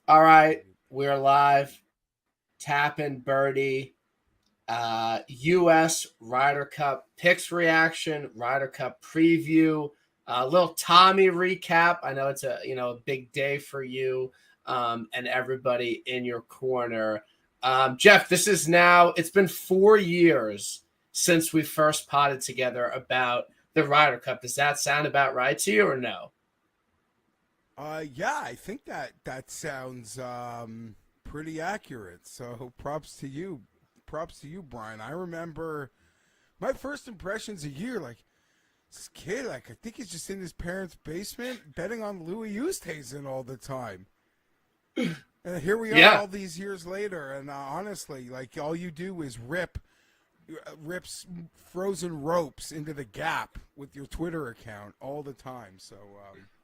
All right, we're live. Tapping Birdie. U.S. Ryder Cup picks reaction. Ryder Cup preview. A little Tommy recap. I know it's a big day for you and everybody in your corner. Geoff, it's been 4 years since we first potted together about the Ryder Cup. Does that sound about right to you or no? Yeah, I think that sounds pretty accurate. So props to you, Brian. I remember my first impressions a year, like this kid, like I think he's just in his parents' basement betting on Louis Oosthuizen all the time. And here we are, Yeah. all these years later, and honestly, like all you do is rips frozen ropes into the gap with your Twitter account all the time. So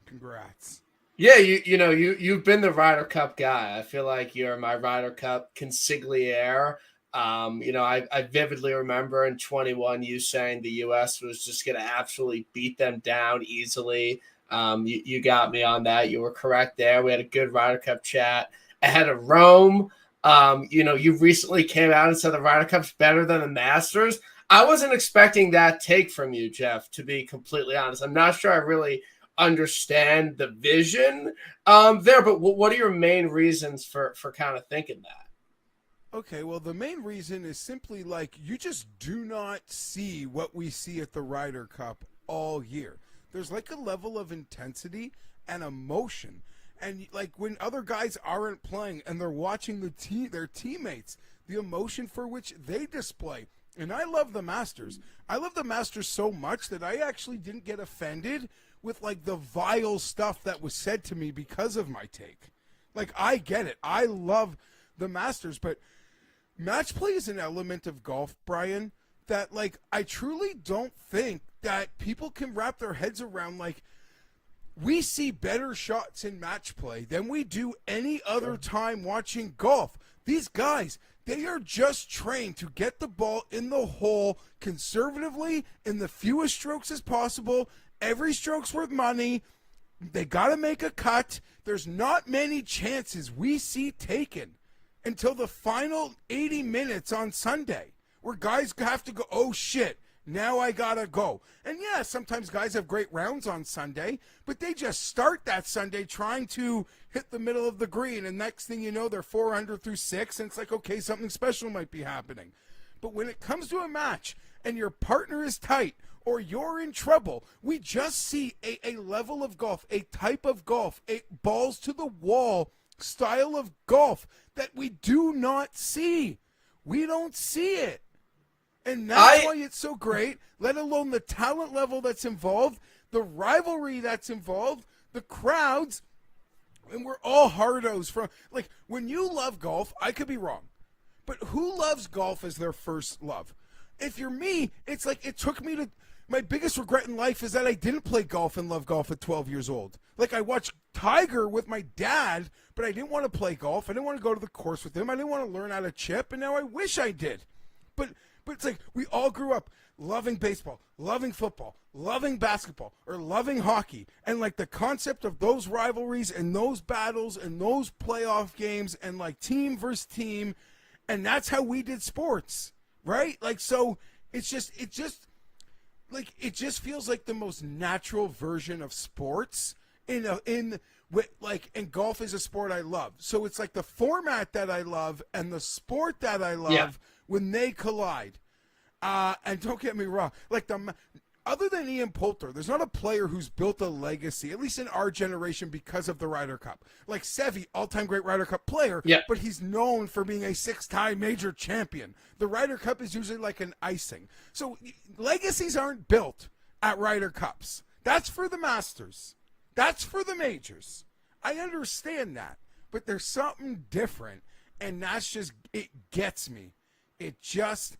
congrats. Yeah, you've been the Ryder Cup guy. I feel like you're my Ryder Cup consigliere. I vividly remember in 21 you saying the U.S. was just going to absolutely beat them down easily. You got me on that. You were correct there. We had a good Ryder Cup chat ahead of Rome. You recently came out and said the Ryder Cup's better than the Masters. I wasn't expecting that take from you, Geoff, to be completely honest. I'm not sure I really understand the vision there, but what are your main reasons for kind of thinking that? Okay, well, the main reason is simply like you just do not see what we see at the Ryder Cup all year. There's like a level of intensity and emotion. And like when other guys aren't playing and they're watching their teammates, the emotion for which they display. And I love the Masters. I love the Masters so much that I actually didn't get offended with like the vile stuff that was said to me because of my take. Like I get it. I love the Masters, but match play is an element of golf, Brian, that like I truly don't think that people can wrap their heads around. Like we see better shots in match play than we do any other time watching golf. These guys, they are just trained to get the ball in the hole conservatively in the fewest strokes as possible. Every stroke's worth money. They got to make a cut. There's not many chances we see taken until the final 80 minutes on Sunday where guys have to go, oh shit, now I gotta go. And yeah, sometimes guys have great rounds on Sunday, but they just start that Sunday trying to hit the middle of the green, and next thing you know, they're 400 through 6, and it's like, okay, something special might be happening. But when it comes to a match and your partner is tight or you're in trouble, we just see a level of golf, a type of golf, a balls to the wall style of golf that we do not see. We don't see it. And that's I why it's so great, let alone the talent level that's involved, the rivalry that's involved, the crowds, and we're all hardos from, like, when you love golf, I could be wrong, but who loves golf as their first love? If you're me, it's like it took me to, my biggest regret in life is that I didn't play golf and love golf at 12 years old. Like, I watched Tiger with my dad, but I didn't want to play golf. I didn't want to go to the course with him. I didn't want to learn how to chip, and now I wish I did. But it's like we all grew up loving baseball, loving football, loving basketball, or loving hockey. And like the concept of those rivalries and those battles and those playoff games and like team versus team. And that's how we did sports, right? Like, so it just feels like the most natural version of sports and golf is a sport I love. So it's like the format that I love and the sport that I love. Yeah. When they collide. And don't get me wrong, like other than Ian Poulter, there's not a player who's built a legacy, at least in our generation, because of the Ryder Cup. Like Seve, all-time great Ryder Cup player, Yeah. but he's known for being a 6-time major champion. The Ryder Cup is usually like an icing. So legacies aren't built at Ryder Cups. That's for the Masters. That's for the majors. I understand that, but there's something different, and that's just, it gets me. It just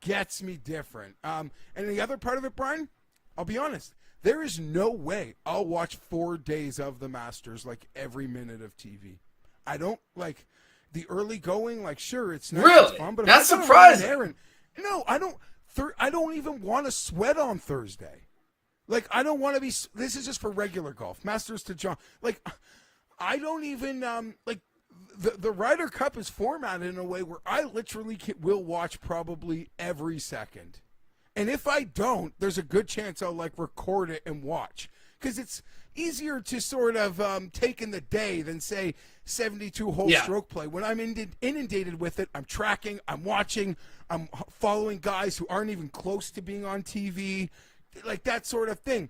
gets me different. And the other part of it, Brian, I'll be honest, there is no way I'll watch 4 days of the Masters, like every minute of TV. I don't like the early going. Like, sure, it's nice, it's Really? fun, but if That's I gotta run an surprising. errand, no, I don't. I don't even want to sweat on Thursday. Like, I don't want to be. This is just for regular golf, Masters to John. Like, I don't even like. the Ryder Cup is formatted in a way where I literally will watch probably every second. And if I don't, there's a good chance I'll like record it and watch. Because it's easier to sort of take in the day than, say, 72-hole stroke play. When I'm inundated with it, I'm tracking, I'm watching, I'm following guys who aren't even close to being on TV, like that sort of thing.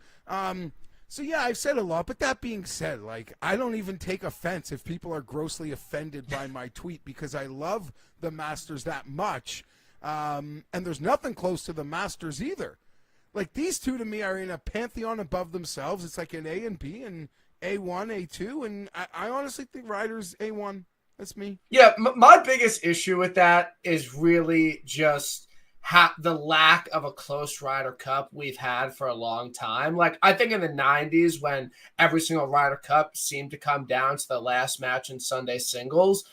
So, yeah, I've said a lot. But that being said, like, I don't even take offense if people are grossly offended by my tweet because I love the Masters that much. And there's nothing close to the Masters either. Like, these two to me are in a pantheon above themselves. It's like an A and B and A1, A2. And I honestly think Ryder's A1. That's me. Yeah, my biggest issue with that is really just the lack of a close Ryder Cup we've had for a long time. Like, I think in the 90s when every single Ryder Cup seemed to come down to the last match in Sunday singles,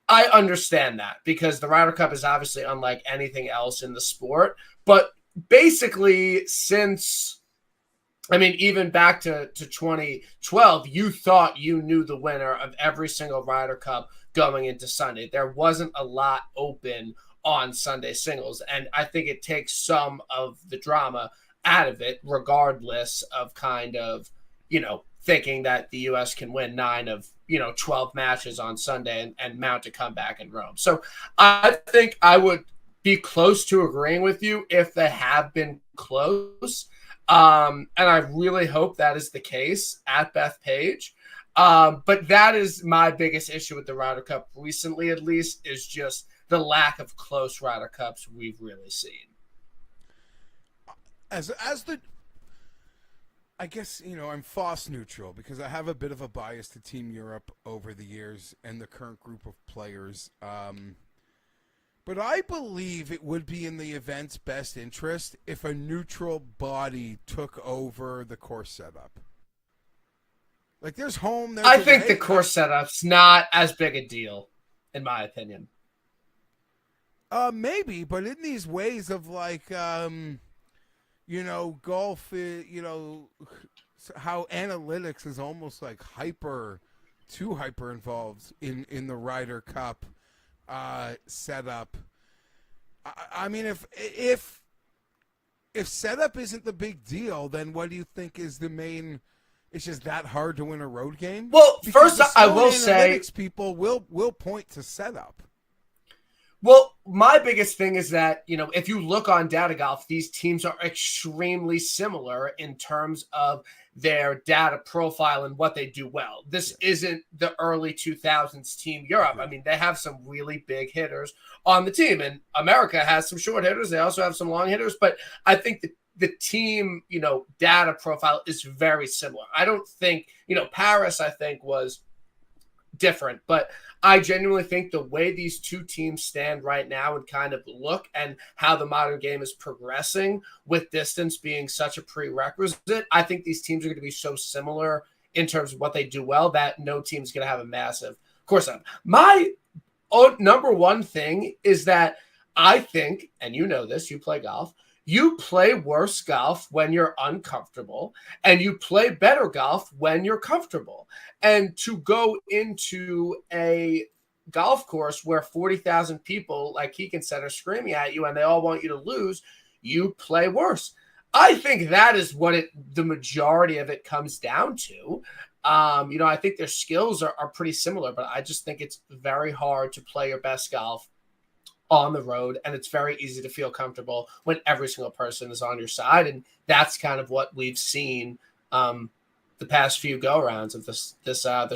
I understand that because the Ryder Cup is obviously unlike anything else in the sport. But basically since, I mean, even back to 2012, you thought you knew the winner of every single Ryder Cup going into Sunday. There wasn't a lot open on Sunday singles. And I think it takes some of the drama out of it, regardless of kind of, thinking that the U.S. can win 9 of, 12 matches on Sunday and mount a comeback in Rome. So I think I would be close to agreeing with you if they have been close. And I really hope that is the case at Bethpage. But that is my biggest issue with the Ryder Cup recently, at least, is just the lack of close Ryder Cups we've really seen. I guess, I'm FOSS neutral because I have a bit of a bias to Team Europe over the years and the current group of players. But I believe it would be in the event's best interest if a neutral body took over the course setup. Like, there's home, there's I think the course setup's not as big a deal, in my opinion. Maybe, but in these ways of like, golf, how analytics is almost like too hyper involved in the Ryder Cup setup. I mean, if setup isn't the big deal, then what do you think is the main? It's just that hard to win a road game. Well, because first I will say, people will point to setup. Well, my biggest thing is that, if you look on Data Golf, these teams are extremely similar in terms of their data profile and what they do well. This isn't the early 2000s Team Europe. I mean, they have some really big hitters on the team, and America has some short hitters. They also have some long hitters, but I think the team, data profile is very similar. I don't think, Paris, I think, was different, but I genuinely think the way these two teams stand right now and kind of look and how the modern game is progressing with distance being such a prerequisite, I think these teams are going to be so similar in terms of what they do well that no team's going to have a massive course up. My number one thing is that I think, and you know this, you play golf, you play worse golf when you're uncomfortable, and you play better golf when you're comfortable. And to go into a golf course where 40,000 people, like Keegan said, are screaming at you and they all want you to lose, you play worse. I think that is what the majority of it comes down to. I think their skills are pretty similar, but I just think it's very hard to play your best golf on the road, and it's very easy to feel comfortable when every single person is on your side, and that's kind of what we've seen the past few go-rounds of this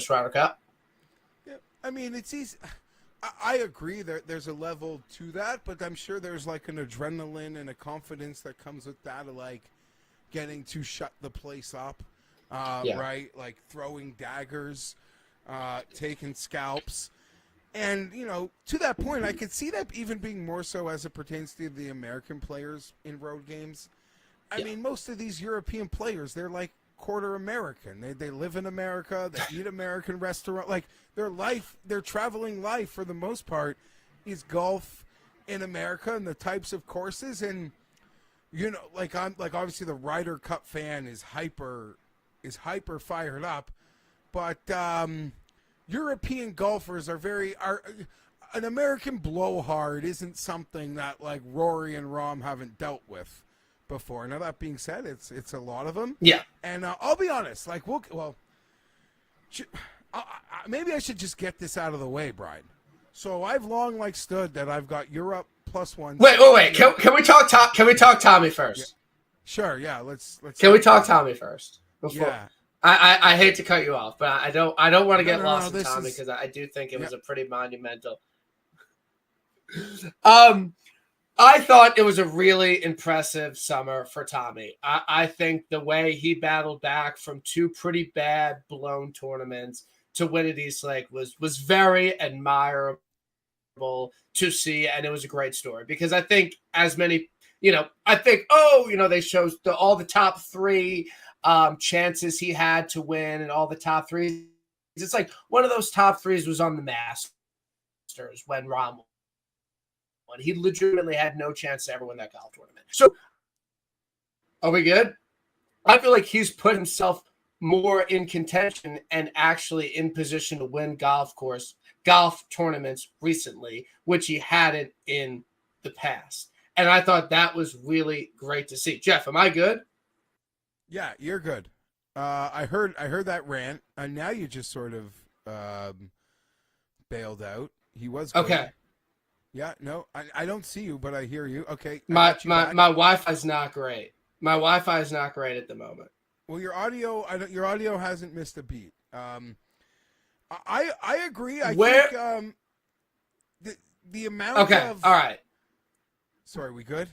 Ryder Cup. Yeah, I mean, it's easy. I agree there's a level to that, but I'm sure there's like an adrenaline and a confidence that comes with that, of like getting to shut the place up, right? Like throwing daggers, taking scalps. And, to that point, I could see that even being more so as it pertains to the American players in road games. I mean, most of these European players, they're like quarter American. They live in America. They eat American restaurant. Like, their traveling life, for the most part, is golf in America and the types of courses. And, obviously the Ryder Cup fan is hyper fired up. But, European golfers are an American blowhard isn't something that like Rory and Rahm haven't dealt with before. Now that being said, it's a lot of them. Yeah. And I'll be honest, like maybe I should just get this out of the way, Brian. So I've long like stood that I've got Europe +1. Wait. Can we talk? Can we talk Tommy first? Yeah. Sure. Yeah. Let's. Can we talk Tommy first? Before? Yeah. I hate to cut you off, but I don't want to get lost in Tommy because I do think it was a pretty monumental. I thought it was a really impressive summer for Tommy. I think the way he battled back from two pretty bad blown tournaments to win at East Lake was very admirable to see, and it was a great story because I think as many, they showed all the top three chances he had to win and all the top threes. It's like one of those top threes was on the Masters when Rahm won. He legitimately had no chance to ever win that golf tournament. So are we good? I feel like he's put himself more in contention and actually in position to win golf tournaments recently, which he hadn't in the past. And I thought that was really great to see. Geoff, am I good? Yeah, you're good. I heard that rant, and now you just sort of bailed out. He was good. Okay. Yeah, no, I don't see you, but I hear you. Okay. My Wi-Fi's not great. My Wi-Fi is not great at the moment. Well, your audio hasn't missed a beat. I agree. I think the amount of... Okay, all right. Sorry, we good?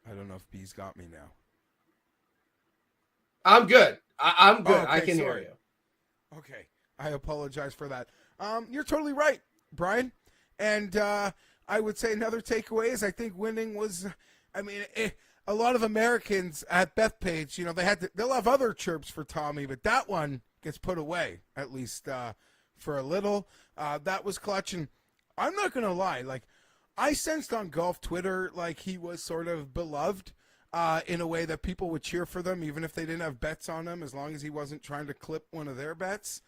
I don't know if B's got me now. I'm good. I'm good. Okay, I can hear you. Okay. I apologize for that. You're totally right, Brian. And I would say another takeaway is I think winning was, a lot of Americans at Bethpage, they'll have other chirps for Tommy, but that one gets put away, at least for a little. That was clutch. And I'm not going to lie, like, I sensed on golf Twitter like he was sort of beloved in a way that people would cheer for them, even if they didn't have bets on him, as long as he wasn't trying to clip one of their bets.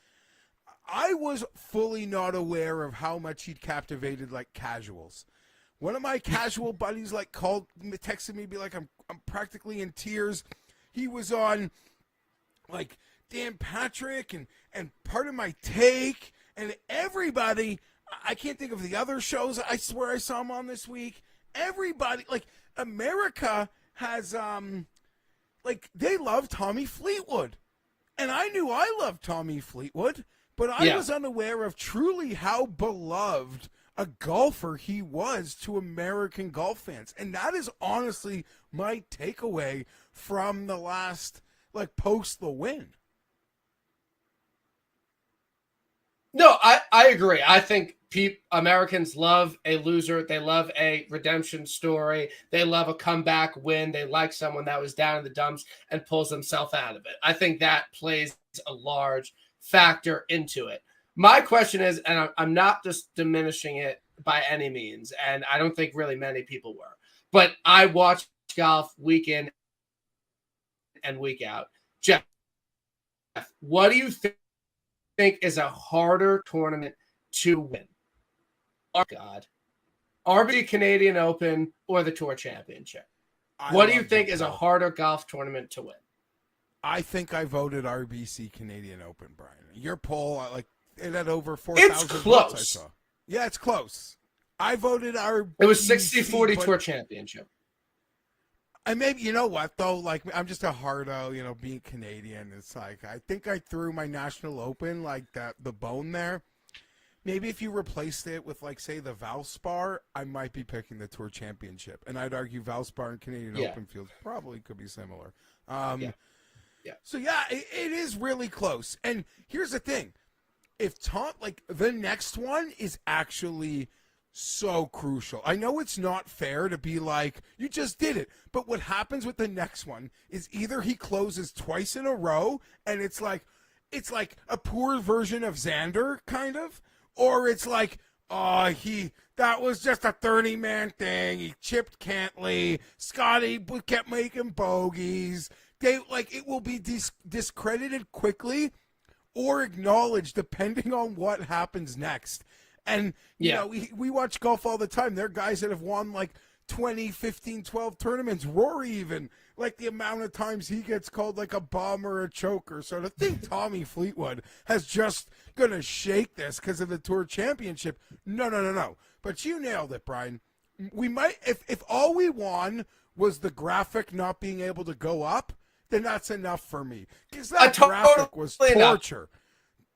I was fully not aware of how much he'd captivated like casuals. One of my casual buddies texted me, be like, I'm practically in tears. He was on like Dan Patrick and Part of My Take and everybody. I can't think of the other shows I swear I saw him on this week. Everybody, like America has they love Tommy Fleetwood. And I knew I loved Tommy Fleetwood. But I was unaware of truly how beloved a golfer he was to American golf fans. And that is honestly my takeaway from the last, post the win. No, I agree. I think Americans love a loser. They love a redemption story. They love a comeback win. They like someone that was down in the dumps and pulls themselves out of it. I think that plays a large factor into it. My question is, and I'm not just diminishing it by any means, and I don't think really many people were, but I watch golf week in and week out. Geoff, what do you think is a harder tournament to win? Oh God, RBC Canadian Open or the Tour Championship? What do you think is a harder golf tournament to win? I think I voted RBC Canadian Open, Brian. Your poll, it had over 4,000 It's close. votes, I saw. Yeah, it's close. I voted RBC. It was 60-40 Tour Championship. And maybe, you know what, though? I'm just a hardo, being Canadian. It's I think I threw my National Open, the bone there. Maybe if you replaced it with, say, the Valspar, I might be picking the Tour Championship. And I'd argue Valspar and Canadian Open fields probably could be similar. Yeah. So, it is really close. And here's the thing. If the next one is actually so crucial. I know it's not fair to be like, you just did it. But what happens with the next one is either he closes twice in a row, and it's like a poor version of Xander, kind of. Or it's like, that was just a 30-man thing. He chipped Cantley. Scotty kept making bogeys. it will be discredited quickly or acknowledged depending on what happens next. And, you know, we watch golf all the time. There are guys that have won like 20, 15, 12 tournaments. Rory even, like the amount of times he gets called like a bum or a choker. So to think Tommy Fleetwood has just going to shake this because of the Tour Championship. No. But you nailed it, Brian. We might, if all we won was the graphic not being able to go up, then that's enough for me. Because that graphic was torture.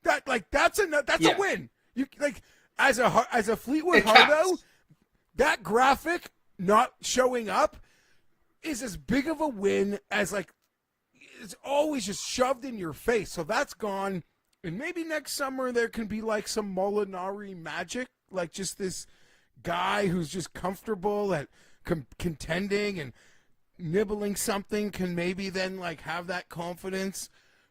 That's a win. You like as a Fleetwood Hardo, that graphic not showing up is as big of a win as like it's always just shoved in your face. So that's gone. And maybe next summer there can be like some Molinari magic, like just this guy who's just comfortable at contending and nibbling something can maybe then like have that confidence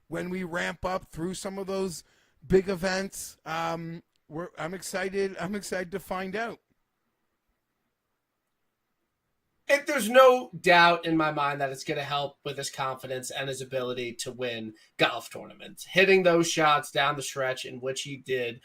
when we ramp up through some of those big events. I'm excited to find out. There's no doubt in my mind that it's going to help with his confidence and his ability to win golf tournaments. Hitting those shots down the stretch in which he did,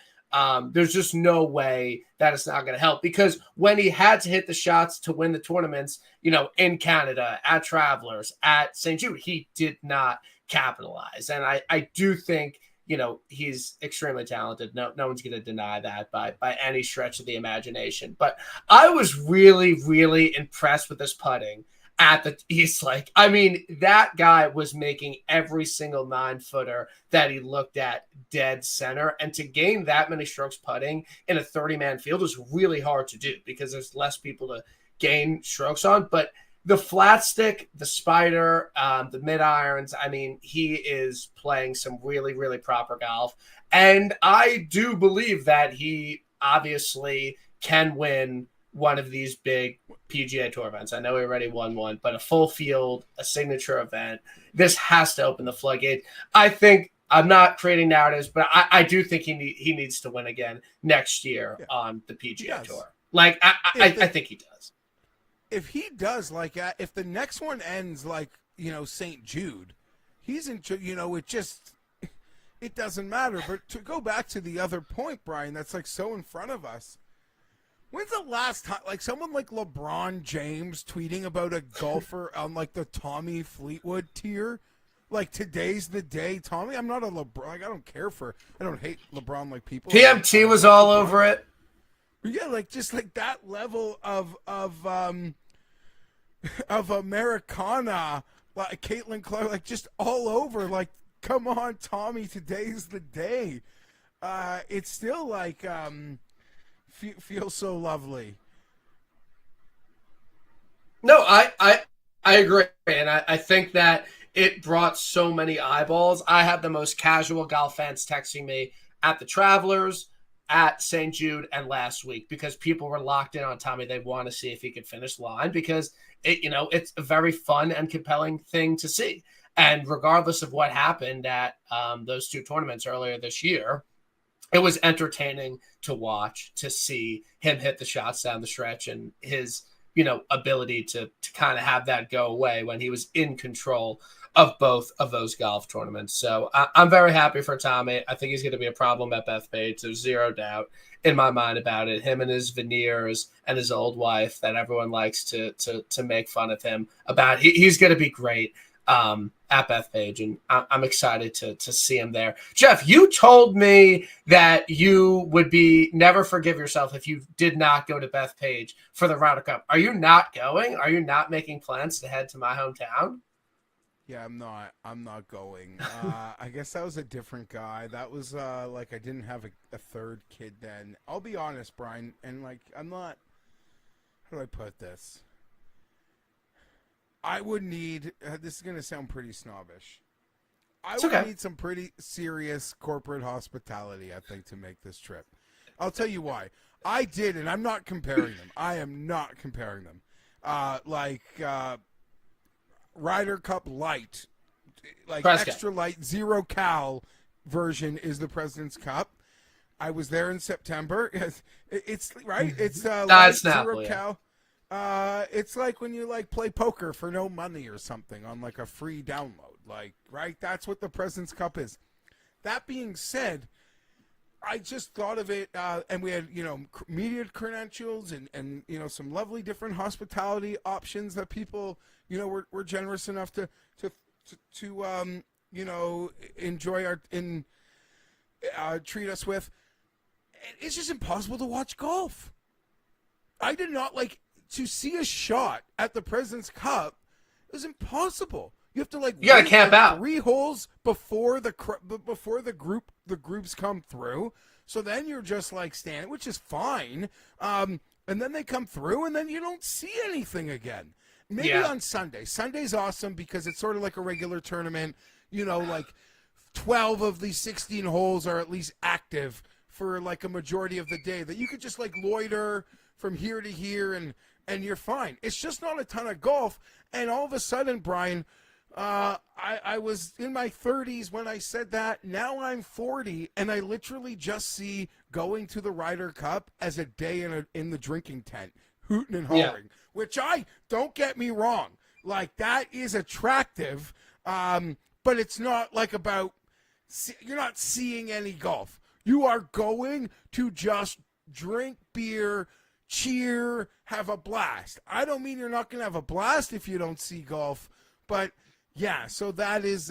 there's just no way that it's not going to help, because when he had to hit the shots to win the tournaments, you know, in Canada, at Travelers, at St. Jude, he did not capitalize. And I do think, you know, he's extremely talented. No one's going to deny that by any stretch of the imagination. But I was really, really impressed with this putting at the East Lake. I mean, that guy was making every single 9-footer that he looked at dead center. And to gain that many strokes putting in a 30-man field is really hard to do because there's less people to gain strokes on. But the flat stick, the spider, the mid irons, I mean, he is playing some really, really proper golf. And I do believe that he obviously can win one of these big PGA Tour events. I know he already won one, but a full field, a signature event, this has to open the floodgate. I think, I'm not creating narratives, but I do think he needs to win again next year on the PGA Tour. Like, I think he does. If he does, like, if the next one ends like, you know, St. Jude, he's in, you know, it doesn't matter. But to go back to the other point, Brian, that's like so in front of us. When's the last time, like, someone like LeBron James tweeting about a golfer on like the Tommy Fleetwood tier? Like, today's the day, Tommy. I'm not a LeBron. Like, I don't hate LeBron like people. PMT was all over it. Yeah, like just like that level of Americana, like Caitlin Clark, like just all over. Like, come on, Tommy, today's the day. It's still like feels so lovely. No, I agree, and I think that it brought so many eyeballs. I had the most casual golf fans texting me at the Travelers, at St. Jude, and last week, because people were locked in on Tommy. They want to see if he could finish line because it's a very fun and compelling thing to see. And regardless of what happened at those two tournaments earlier this year, it was entertaining to watch, to see him hit the shots down the stretch and his, ability to kind of have that go away when he was in control of both of those golf tournaments. So I'm very happy for Tommy. I think he's going to be a problem at Bethpage. There's zero doubt in my mind about it. Him and his veneers and his old wife that everyone likes to make fun of him about. He's going to be great at Bethpage, and I'm excited to see him there. Geoff, you told me that you would never forgive yourself if you did not go to Bethpage for the Ryder Cup. Are you not going? Are you not making plans to head to my hometown? Yeah, I'm not going. I guess that was a different guy. That was like I didn't have a third kid then. I'll be honest, Brian, and like I'm not. How do I put this? I would need. This is gonna sound pretty snobbish. I would need some pretty serious corporate hospitality, I think, to make this trip. I'll tell you why. I did, and I'm not comparing them. I am not comparing them. Ryder Cup Light, like Prescott. Extra Light, 0 cal version is the President's Cup. I was there in September. It's right. It's light, Snapple, 0 cal. It's like when you like play poker for no money or something on like a free download. Like, right? That's what the President's Cup is. That being said, I just thought of it, and we had, media credentials and some lovely different hospitality options that people, were generous enough to enjoy treat us with. It's just impossible to watch golf. I did not to see a shot at the President's Cup. It was impossible. You have to you gotta wait, camp out 3 holes before the groups come through. So then you're just standing, which is fine. And then they come through, and then you don't see anything again. Maybe on Sunday. Sunday's awesome because it's sort of like a regular tournament. 12 of the 16 holes are at least active for a majority of the day that you could just loiter from here to here and you're fine. It's just not a ton of golf. And all of a sudden, Brian, I was in my 30s when I said that. Now I'm 40, and I literally just see going to the Ryder Cup as a day in the drinking tent, hooting and hollering, which don't get me wrong. That is attractive, but it's not you're not seeing any golf. You are going to just drink beer, cheer, have a blast. I don't mean you're not going to have a blast if you don't see golf, but yeah, so that is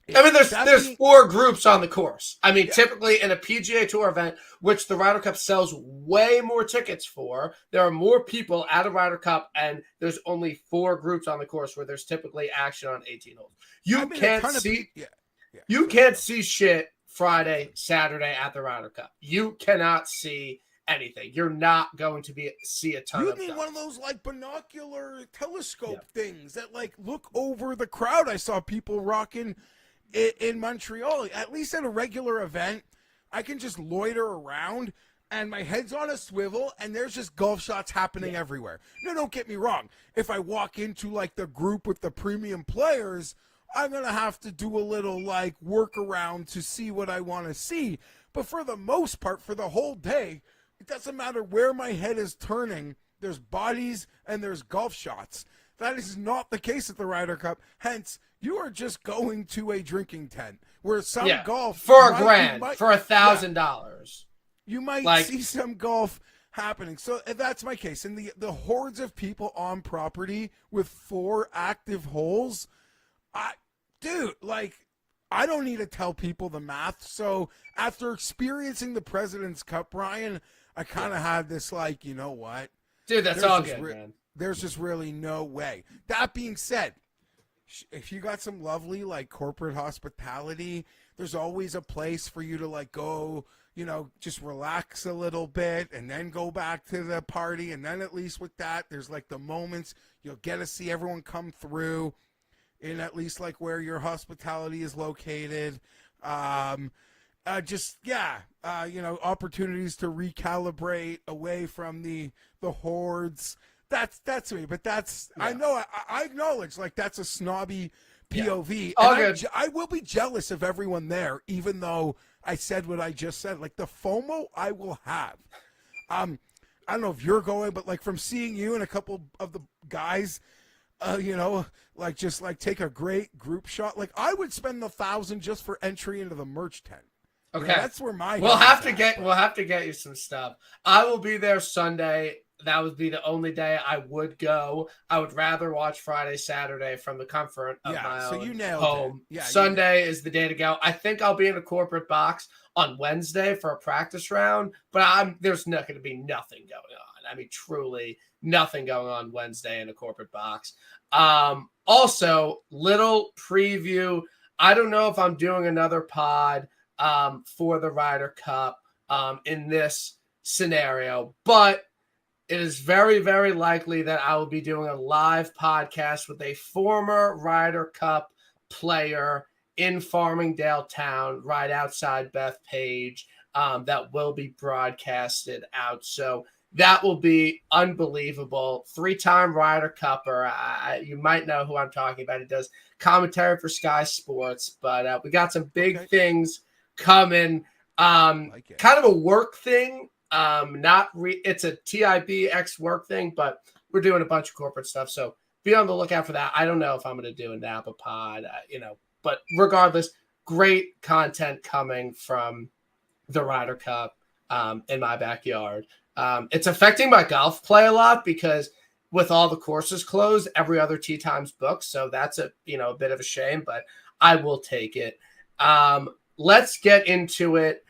there's 4 groups on the course. Typically in a PGA Tour event, which the Ryder Cup sells way more tickets for, there are more people at a Ryder Cup, and there's only 4 groups on the course where there's typically action on 18 holes. You can't see shit Friday, Saturday at the Ryder Cup. You cannot see anything. You're not going to see a ton of You need stuff. one of those binocular telescope things that look over the crowd. I saw people rocking in Montreal. At least at a regular event, I can just loiter around and my head's on a swivel and there's just golf shots happening everywhere. No, don't get me wrong. If I walk into the group with the premium players, I'm going to have to do a little workaround to see what I want to see. But for the most part, for the whole day, it doesn't matter where my head is turning. There's bodies and there's golf shots. That is not the case at the Ryder Cup. Hence, you are just going to a drinking tent where some golf for $1,000, for $1,000. You might see some golf happening. So that's my case. And the hordes of people on property with 4 active holes, I don't need to tell people the math. So after experiencing the President's Cup, Brian, I kind of had this you know what? Dude, that's all good, man. There's just really no way. That being said, if you got some lovely corporate hospitality, there's always a place for you to go, just relax a little bit and then go back to the party. And then at least with that, there's the moments you'll get to see everyone come through in at least where your hospitality is located. Opportunities to recalibrate away from the hordes. That's me, but I know I acknowledge that's a snobby POV. And I will be jealous of everyone there, even though I said what I just said. The FOMO I will have. I don't know if you're going, but from seeing you and a couple of the guys, take a great group shot. I would spend $1,000 just for entry into the merch tent. Okay, that's where we'll have to get you some stuff. I will be there Sunday. That would be the only day I would go. I would rather watch Friday, Saturday from the comfort of my own home. Yeah, Sunday is the day to go. I think I'll be in a corporate box on Wednesday for a practice round, but there's not going to be nothing going on. Truly nothing going on Wednesday in a corporate box. Also, little preview. I don't know if I'm doing another pod for the Ryder Cup in this scenario, but it is very, very likely that I will be doing a live podcast with a former Ryder Cup player in Farmingdale Town, right outside Bethpage, that will be broadcasted out. So that will be unbelievable. 3-time Ryder Cupper. You might know who I'm talking about. He does commentary for Sky Sports, but we got some big things coming. Kind of a work thing. It's a TIBX work thing, but we're doing a bunch of corporate stuff. So be on the lookout for that. I don't know if I'm going to do a Napa pod, but regardless, great content coming from the Ryder Cup in my backyard. It's affecting my golf play a lot because with all the courses closed, every other tee time's booked. So that's a bit of a shame, but I will take it. Let's get into it.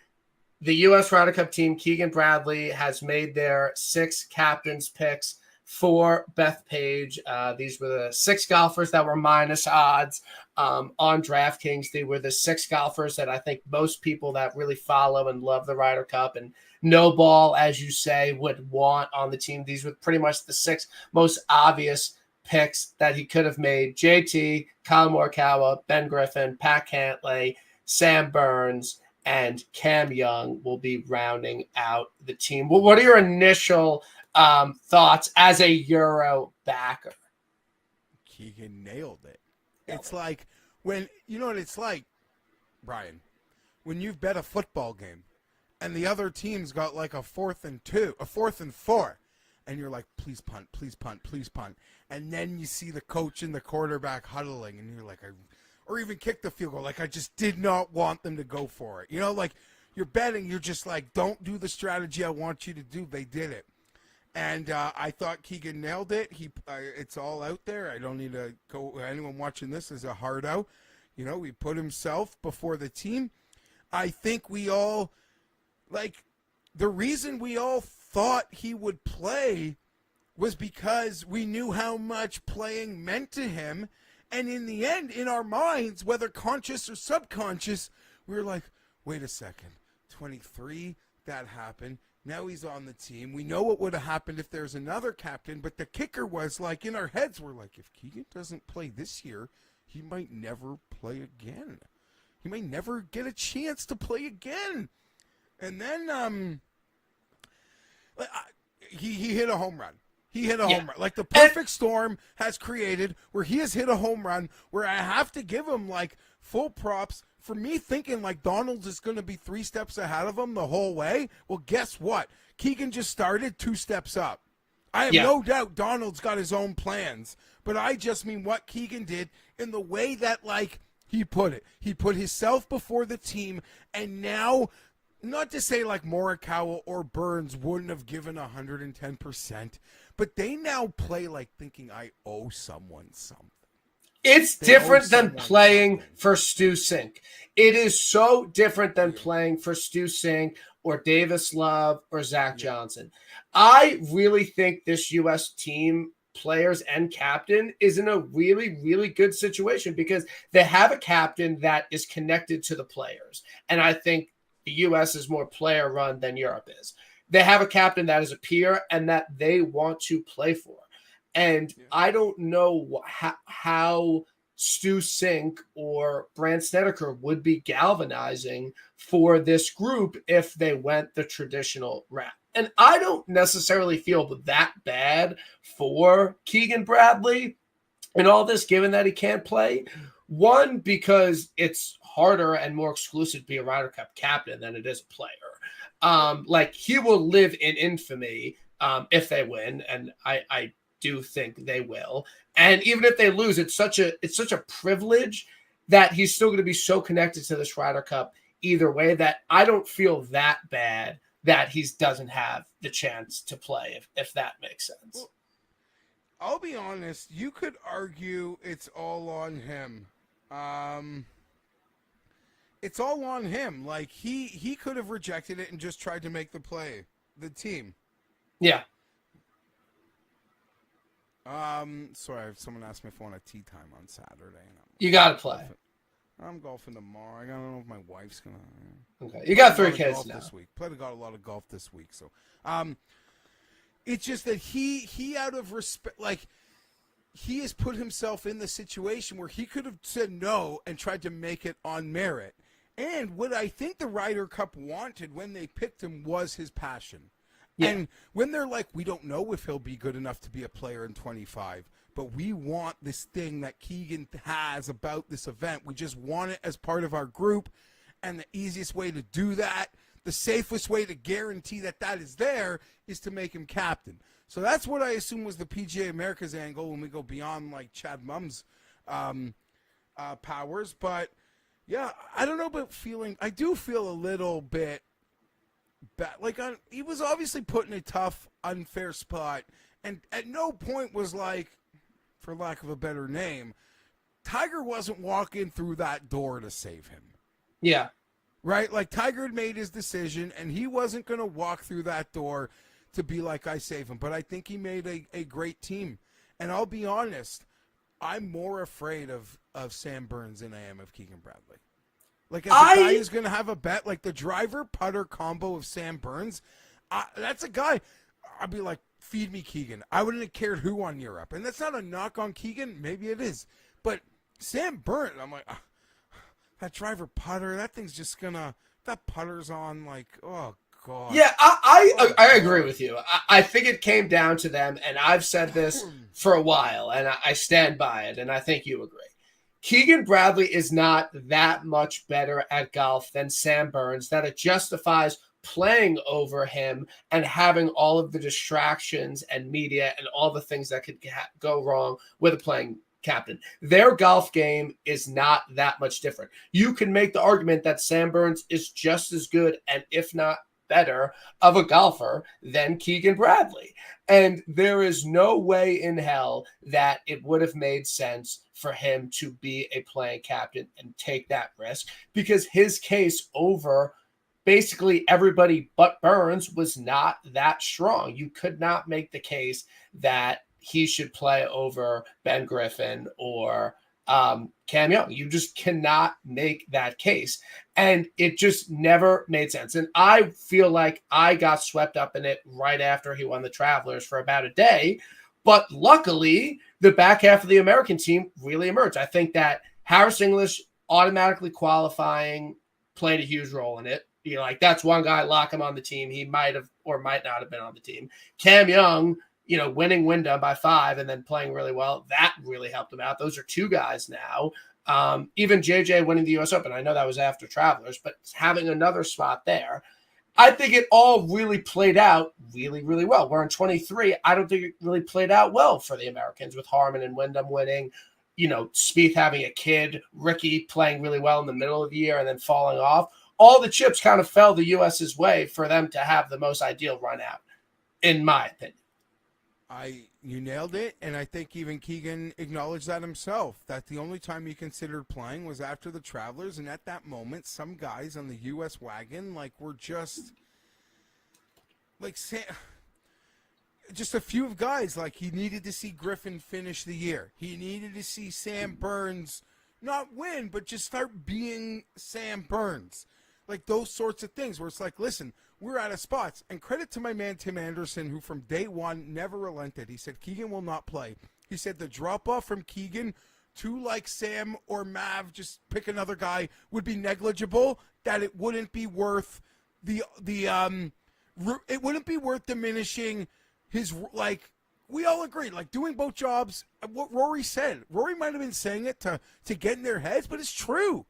The U.S. Ryder Cup team, Keegan Bradley, has made their 6 captains picks for Bethpage. These were the 6 golfers that were minus odds on DraftKings. They were the 6 golfers that I think most people that really follow and love the Ryder Cup and no ball, as you say, would want on the team. These were pretty much the 6 most obvious picks that he could have made. JT, Colin Morikawa, Ben Griffin, Pat Cantlay, Sam Burns, and Cam Young will be rounding out the team. Well, what are your initial thoughts as a Euro backer? Keegan nailed it. It's like when, you know what it's like, Brian, when you've bet a football game and the other team's got like a 4th and 2, a 4th and 4, and you're like, please punt, please punt, please punt. And then you see the coach and the quarterback huddling, and you're like, or even kick the field goal. Like, I just did not want them to go for it. Like you're betting, you're just like, don't do the strategy I want you to do. They did it. And I thought Keegan nailed it. It's all out there. I don't need to go. Anyone watching this is a hard out. He put himself before the team. I think we all, the reason we all thought he would play was because we knew how much playing meant to him. And in the end, in our minds, whether conscious or subconscious, we were like, wait a second, 23, that happened. Now he's on the team. We know what would have happened if there's another captain, but the kicker was, in our heads, we're like, if Keegan doesn't play this year, he might never play again. He may never get a chance to play again. And then he hit a home run. He hit a home run. The perfect storm has created where he has hit a home run where I have to give him, full props for me thinking, Donald's is going to be 3 steps ahead of him the whole way. Well, guess what? Keegan just started 2 steps up. I have no doubt Donald's got his own plans, but I just mean what Keegan did in the way that, he put it. He put himself before the team, and now, not to say Morikawa or Burns wouldn't have given 110%, but they now play thinking I owe someone something. It's different than playing for Stu Cink. It is so different than playing for Stu Cink or Davis Love or Zach Johnson. I really think this U.S. team, players and captain, is in a really, really good situation because they have a captain that is connected to the players. And I think the U.S. is more player run than Europe is. They have a captain that is a peer and that they want to play for. And I don't know how Stu Cink or Brandt Snedeker would be galvanizing for this group if they went the traditional route. And I don't necessarily feel that bad for Keegan Bradley and all this, given that he can't play. One, because it's harder and more exclusive to be a Ryder Cup captain than it is a player. He will live in infamy if they win, and I do think they will. And even if they lose, it's such a privilege that he's still going to be so connected to this Ryder Cup either way that I don't feel that bad that he doesn't have the chance to play, if that makes sense. Well, I'll be honest, you could argue it's all on him. It's all on him. He could have rejected it and just tried to make the team. Yeah. Sorry, someone asked me if I want a tea time on Saturday. You got to play. I'm golfing tomorrow. I don't know if my wife's going to. Okay. You got 3 kids now. This week. Got a lot of golf this week. So, it's just that he out of respect, he has put himself in the situation where he could have said no and tried to make it on merit. And what I think the Ryder Cup wanted when they picked him was his passion. Yeah. And when they're like, we don't know if he'll be good enough to be a player in 25, but we want this thing that Keegan has about this event. We just want it as part of our group. And the easiest way to do that, the safest way to guarantee that is there is to make him captain. So that's what I assume was the PGA America's angle when we go beyond like Chad Mum's powers. But yeah, I don't know about feeling. I do feel a little bit bad. Like he was obviously put in a tough, unfair spot, and at no point was like, for lack of a better name, Tiger wasn't walking through that door to save him. Yeah. Right? Like Tiger had made his decision, and he wasn't going to walk through that door to be like, I save him. But I think he made a great team. And I'll be honest, I'm more afraid of Sam Burns than I am of Keegan Bradley. Like, as a guy who's going to have a bet, like the driver-putter combo of Sam Burns, that's a guy, I'd be like, feed me Keegan. I wouldn't have cared who won Europe. And that's not a knock on Keegan. Maybe it is. But Sam Burns, I'm like, that driver putter, that thing's just gonna, that putter's on like, oh God. Yeah, I agree with you. I think it came down to them, and I've said this for a while, and I stand by it, and I think you agree. Keegan Bradley is not that much better at golf than Sam Burns, that it justifies playing over him and having all of the distractions and media and all the things that could go wrong with a playing captain. Their golf game is not that much different. You can make the argument that Sam Burns is just as good, and if not better, of a golfer than Keegan Bradley. And there is no way in hell that it would have made sense for him to be a playing captain and take that risk, because his case over basically everybody but Burns was not that strong. You could not make the case that he should play over Ben Griffin or Cam Young. You just cannot make that case. And it just never made sense. And I feel like I got swept up in it right after he won the Travelers for about a day. But luckily, the back half of the American team really emerged. I think that Harris English automatically qualifying played a huge role in it. You know, like that's one guy, lock him on the team. He might have or might not have been on the team. Cam Young, you know, winning Wyndham by 5 and then playing really well, that really helped him out. Those are 2 guys now. Even JJ winning the U.S. Open, I know that was after Travelers, but having another spot there, I think it all really played out really, really well. We're in 23. I don't think it really played out well for the Americans with Harman and Wyndham winning, you know, Spieth having a kid, Ricky playing really well in the middle of the year and then falling off. All the chips kind of fell the U.S.'s way for them to have the most ideal run out, in my opinion. You nailed it, and I think even Keegan acknowledged that himself, that the only time he considered playing was after the Travelers, and at that moment, some guys on the U.S. wagon, like, were just, like, just a few of guys, like, he needed to see Griffin finish the year. He needed to see Sam Burns not win, but just start being Sam Burns. Like, those sorts of things where it's like, listen, we're out of spots. And credit to my man Tim Anderson, who from day one never relented. He said Keegan will not play. He said the drop-off from Keegan to, like, Sam or Mav, just pick another guy, would be negligible, that it wouldn't be worth it wouldn't be worth diminishing his, like, we all agreed, like, doing both jobs, what Rory said. Rory might have been saying it to get in their heads, but it's true.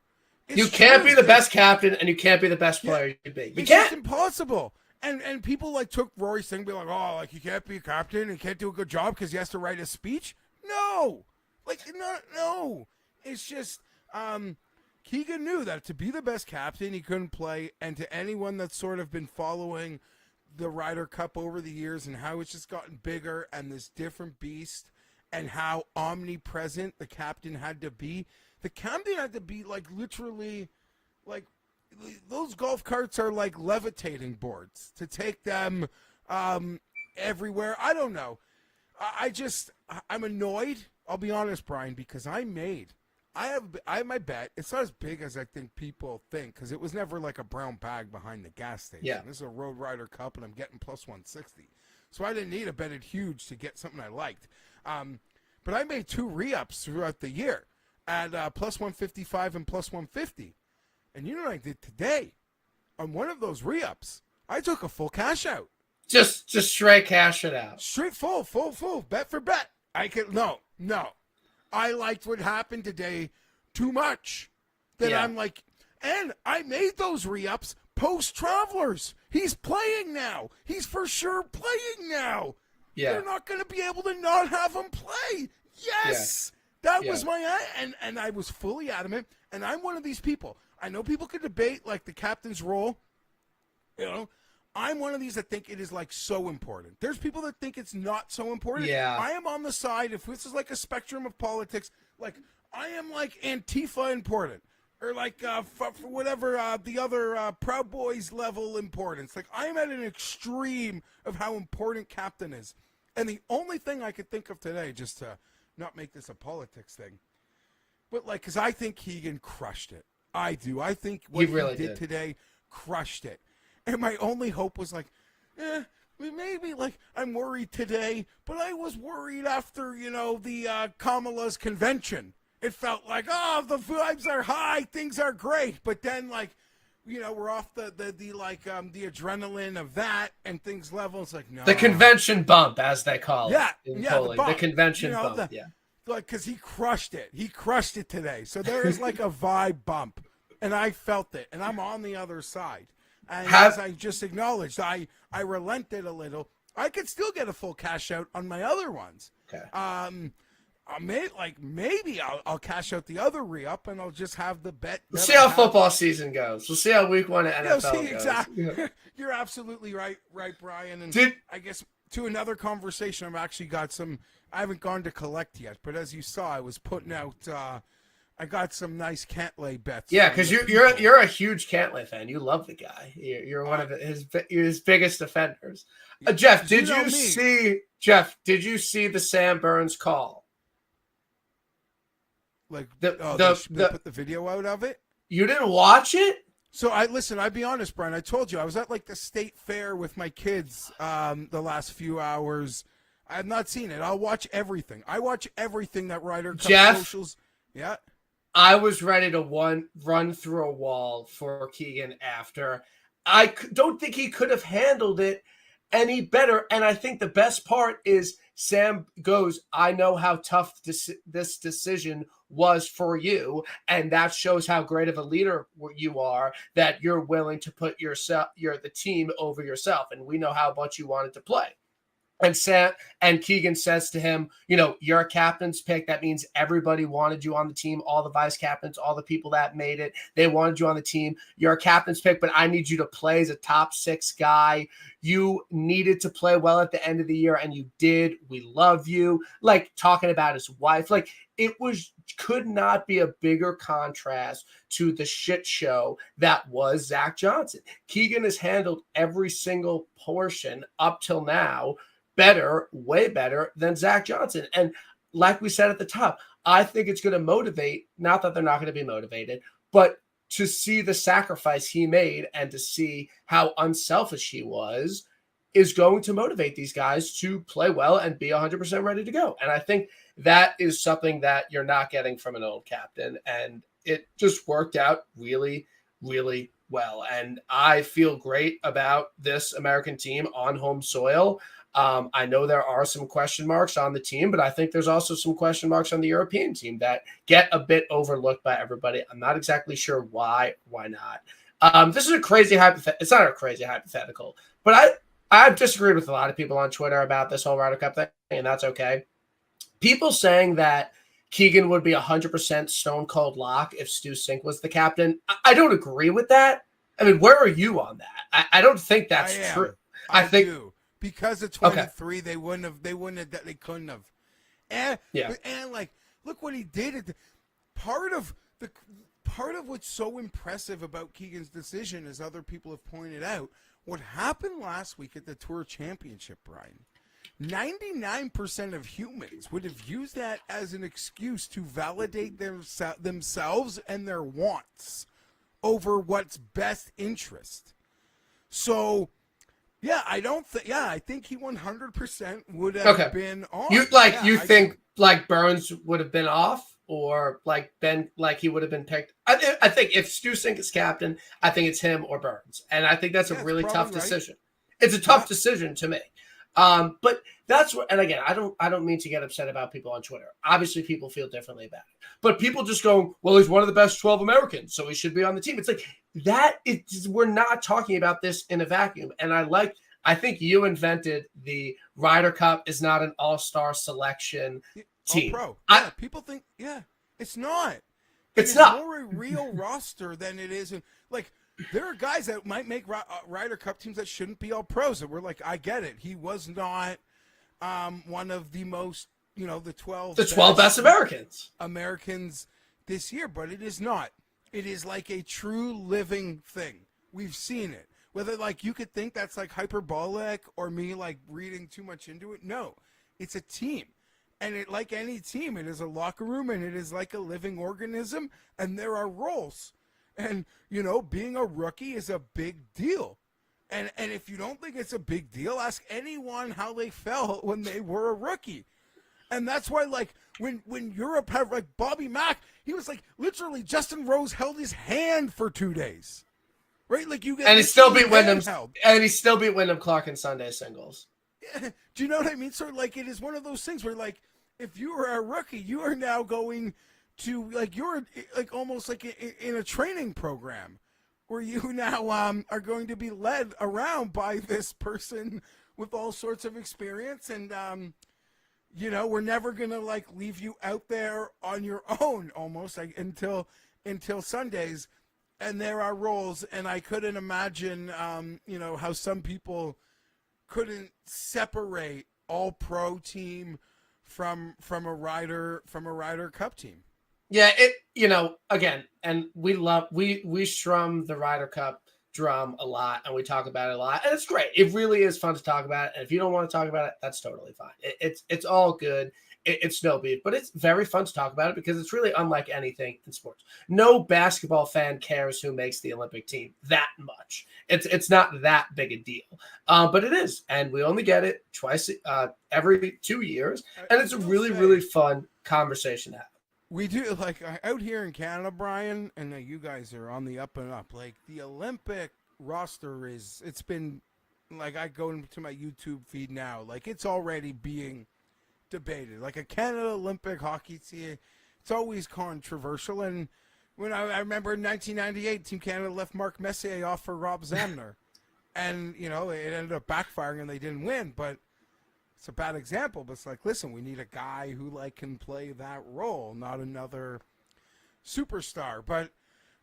You can't be the best captain, and you can't be the best player you can be. You can't. It's impossible. And people like took Rory's thing, be like, oh, like you can't be a captain and can't do a good job because he has to write a speech. No, like no. It's just Keegan knew that to be the best captain, he couldn't play. And to anyone that's sort of been following the Ryder Cup over the years and how it's just gotten bigger and this different beast and how omnipresent the captain had to be. The captain had to be, like, literally, like, those golf carts are like levitating boards to take them everywhere. I don't know. I'm annoyed. I'll be honest, Brian, because I have my bet. It's not as big as I think people think because it was never like a brown bag behind the gas station. Yeah. This is a Road Ryder Cup, and I'm getting plus 160. So I didn't need a bet at huge to get something I liked. But I made 2 re-ups throughout the year at plus 155 and plus 150. And you know what I did today? On one of those re-ups, I took a full cash out. Just straight cash it out. Straight full, bet for bet. No. I liked what happened today too much. That yeah. I'm like, and I made those re-ups Post Travelers, he's playing now. He's for sure playing now. Yeah. They're not going to be able to not have him play. Yes. That was my and I was fully adamant, and I'm one of these people. I know people could debate like the captain's role. You know, I'm one of these that think it is like so important. There's people that think it's not so important. Yeah. I am on the side, if this is like a spectrum of politics, like I am like Antifa important. Or like for whatever the other Proud Boys level importance. Like I am at an extreme of how important captain is. And the only thing I could think of today, just to not make this a politics thing, but like, because I think Keegan crushed it. I do. I think what he did today crushed it. And my only hope was like, maybe like I'm worried today, but I was worried after, the Kamala's convention. It felt like, the vibes are high, things are great. But then, like, we're off the adrenaline of that and things level. It's like, no. The convention bump, as they call it. The convention bump, Like, because he crushed it. He crushed it today. So there is like a vibe bump. And I felt it. And I'm on the other side. And as I just acknowledged, I relented a little. I could still get a full cash out on my other ones. Okay. Maybe I'll cash out the other re-up and I'll just have the bet. We'll see how football season goes. We'll see how week 1 of NFL goes. Exactly. Yeah. You're absolutely right, Brian. And I guess to another conversation, I haven't gone to collect yet, but as you saw, I was putting out. I got some nice Cantlay bets. Yeah, because you're a huge Cantlay fan. You love the guy. You're one of his biggest defenders. Geoff, did you see the Sam Burns call? Like they put the video out of it? You didn't watch it? So I'd be honest, Brian. I told you I was at like the state fair with my kids the last few hours. I have not seen it. I'll watch everything. I watch everything that Ryder Cup Geoff, socials. Yeah. I was ready to run through a wall for Keegan after. I don't think he could have handled it any better. And I think the best part is Sam goes, I know how tough this decision was for you, and that shows how great of a leader you are, that you're willing to put the team over yourself, and we know how much you wanted to play. And Keegan says to him, you're a captain's pick. That means everybody wanted you on the team, all the vice captains, all the people that made it. They wanted you on the team. You're a captain's pick, but I need you to play as a top 6 guy. You needed to play well at the end of the year, and you did. We love you. Like, talking about his wife. Like, could not be a bigger contrast to the shit show that was Zach Johnson. Keegan has handled every single portion up till now better, way better than Zach Johnson. And like we said at the top, I think it's going to motivate, not that they're not going to be motivated, but to see the sacrifice he made and to see how unselfish he was is going to motivate these guys to play well and be 100% ready to go. And I think that is something that you're not getting from an old captain. And it just worked out really, really well. And I feel great about this American team on home soil. I know there are some question marks on the team, but I think there's also some question marks on the European team that get a bit overlooked by everybody. I'm not exactly sure why not. This is a crazy hypothetical. It's not a crazy hypothetical, but I've disagreed with a lot of people on Twitter about this whole Ryder Cup thing, and that's okay. People saying that Keegan would be 100% stone cold lock if Stu Cink was the captain. I don't agree with that. I mean, where are you on that? I don't think that's true. I think do. Because of 23, okay. They couldn't have. And like, look what he did. Part of what's so impressive about Keegan's decision, as other people have pointed out, what happened last week at the Tour Championship, Brian, 99% of humans would have used that as an excuse to validate themselves and their wants over what's best interest. So, yeah, I think he 100% would have been off. You think Burns would have been off? Or he would have been picked. I think if Stu Cink is captain, I think it's him or Burns, and I think that's a really tough decision. It's a tough decision to make. But that's what. And again, I don't mean to get upset about people on Twitter. Obviously, people feel differently about it. But people just go, well, he's one of the best 12 Americans, so he should be on the team. It's like we're not talking about this in a vacuum. And I think you invented the Ryder Cup is not an all-star selection All team. pro. Yeah, people think, it's not. It It's is not. more a real roster than it is. Like, there are guys that might make Ryder Cup teams that shouldn't be all pros. And we're like, I get it. He was not one of the most, the 12 best Americans this year, but it is not. It is like a true living thing. We've seen it. Whether, like, you could think that's, like, hyperbolic or me, like, reading too much into it. No. It's a team. And it, like any team, it is a locker room, and it is like a living organism, and there are roles. And, being a rookie is a big deal. And if you don't think it's a big deal, ask anyone how they felt when they were a rookie. And that's why, like, when Europe had, like, Bobby Mack, he was, like, literally Justin Rose held his hand for 2 days. Right? Like, you get, and he still beat Wyndham. And he still beat Wyndham Clark in Sunday singles. Yeah. Do you know what I mean? So, like, it is one of those things where, like, if you are a rookie, you are now going to, like, you're, like, almost like in a training program where you now are going to be led around by this person with all sorts of experience. And, we're never going to, like, leave you out there on your own almost, like, until Sundays. And there are roles, and I couldn't imagine, how some people couldn't separate all pro team from a Ryder Cup team. Yeah, again, and we strum the Ryder Cup drum a lot, and we talk about it a lot, and it's great. It really is fun to talk about it. And if you don't want to talk about it, that's totally fine. It's all good. It's no beef, but it's very fun to talk about it because it's really unlike anything in sports. No basketball fan cares who makes the Olympic team that much. It's not that big a deal, but it is, and we only get it twice every 2 years, and it's a really, really fun conversation to have. We do, like, out here in Canada, Brian, and you guys are on the up and up. Like, the Olympic roster it's been, like, I go into my YouTube feed now, like, it's already being debated. Like, a Canada Olympic hockey team, it's always controversial. And when I remember in 1998, Team Canada left Mark Messier off for Rob Zamner. And, it ended up backfiring and they didn't win. But it's a bad example. But it's like, listen, we need a guy who, like, can play that role, not another superstar. But,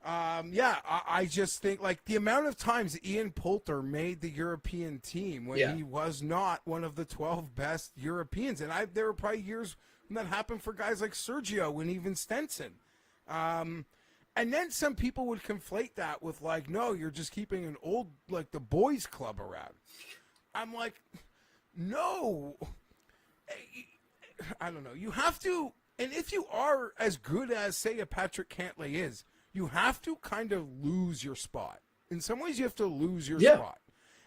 I just think, like, the amount of times Ian Poulter made the European team when he was not one of the 12 best Europeans. And there were probably years when that happened for guys like Sergio and even Stenson. And then some people would conflate that with, like, no, you're just keeping an old, like, the boys club around. I'm like, no. I don't know. You have to, and if you are as good as, say, a Patrick Cantlay is, you have to kind of lose your spot. In some ways, you have to lose your spot.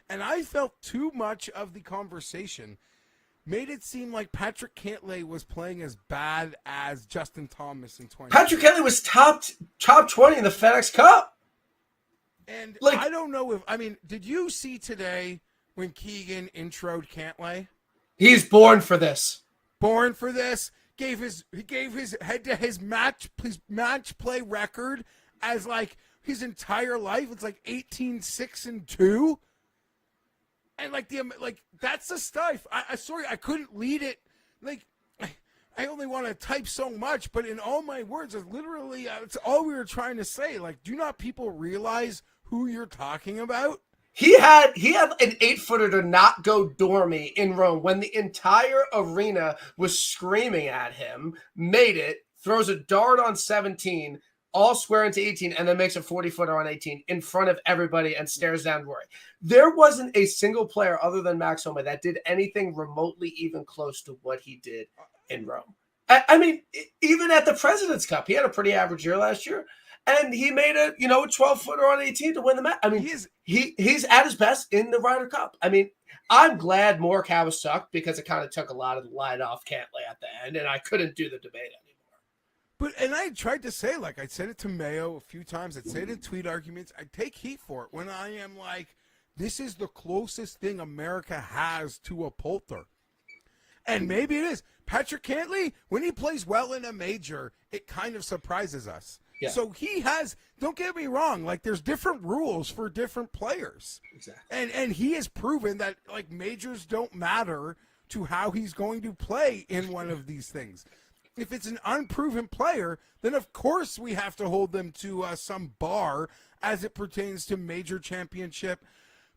And I felt too much of the conversation made it seem like Patrick Cantlay was playing as bad as Justin Thomas in 20. Patrick Cantlay was top 20 in the FedEx Cup. And, like, I don't know did you see today when Keegan introed Cantlay? He's born for this. Born for this. He gave his head-to-his match play record as, like, his entire life. It's like 18-6-2. And, like, that's the stuff. Sorry, I couldn't lead it. Like, I only want to type so much, but in all my words, it's literally, it's all we were trying to say. Like, do not people realize who you're talking about? He had an 8-footer to not go dormy in Rome when the entire arena was screaming at him, made it, throws a dart on 17, all square into 18, and then makes a 40-footer on 18 in front of everybody and stares down Rory. There wasn't a single player other than Max Homa that did anything remotely even close to what he did in Rome. I mean, even at the President's Cup, he had a pretty average year last year. And he made a 12-footer on 18 to win the match. I mean, he's at his best in the Ryder Cup. I mean, I'm glad Morikawa sucked because it kind of took a lot of the light off Cantlay at the end, and I couldn't do the debate anymore. And I tried to say, like, I said it to Mayo a few times. I'd say it in tweet arguments. I take heat for it when I am like, this is the closest thing America has to a Poulter. And maybe it is. Patrick Cantlay, when he plays well in a major, it kind of surprises us. Yeah. So he has, don't get me wrong, like there's different rules for different players. Exactly. And he has proven that like majors don't matter to how he's going to play in one of these things. If it's an unproven player, then of course we have to hold them to some bar as it pertains to major championship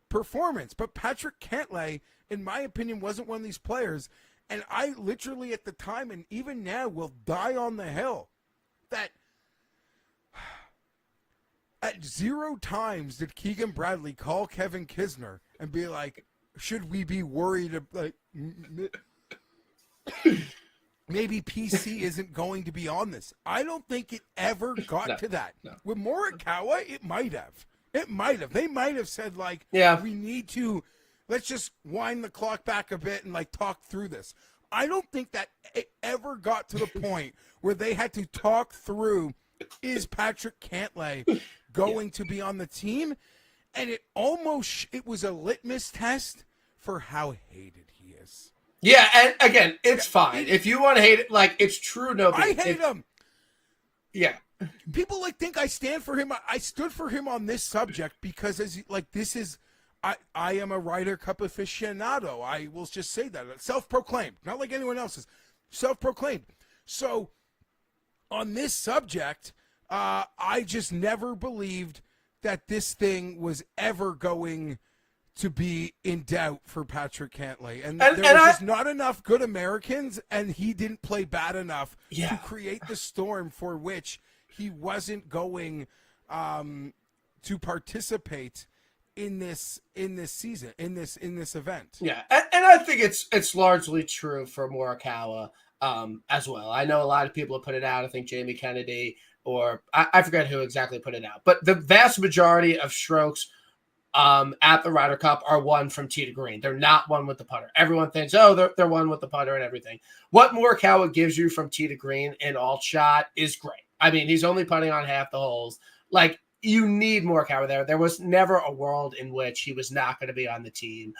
performance. But Patrick Cantlay, in my opinion, wasn't one of these players. And I literally at the time and even now will die on the hill that at 0 times did Keegan Bradley call Kevin Kisner and be like, should we be worried like maybe PC isn't going to be on this? I don't think it ever got to that. No. With Morikawa, it might have. It might have. They might have said like, we need to, let's just wind the clock back a bit and like talk through this. I don't think that it ever got to the point where they had to talk through, is Patrick Cantlay going to be on the team? And it was a litmus test for how hated he is. Yeah, and again, it's fine. If you want to hate it, like, it's true. I hate him. Yeah. People like think I stand for him. I stood for him on this subject because I am a Ryder Cup aficionado. I will just say that. Self-proclaimed. Not like anyone else's. Self-proclaimed. So on this subject, I just never believed that this thing was ever going to be in doubt for Patrick Cantlay. And there was just not enough good Americans, and he didn't play bad enough to create the storm for which he wasn't going to participate in this season, in this event. Yeah, and I think it's largely true for Morikawa as well. I know a lot of people have put it out. I think Jamie Kennedy, or I forget who exactly put it out, but the vast majority of strokes at the Ryder Cup are won from tee to green. They're not won with the putter. Everyone thinks, they're won with the putter and everything. What Morikawa gives you from tee to green in alt shot is great. I mean, he's only putting on half the holes. Like, you need Morikawa there. There was never a world in which he was not going to be on the team.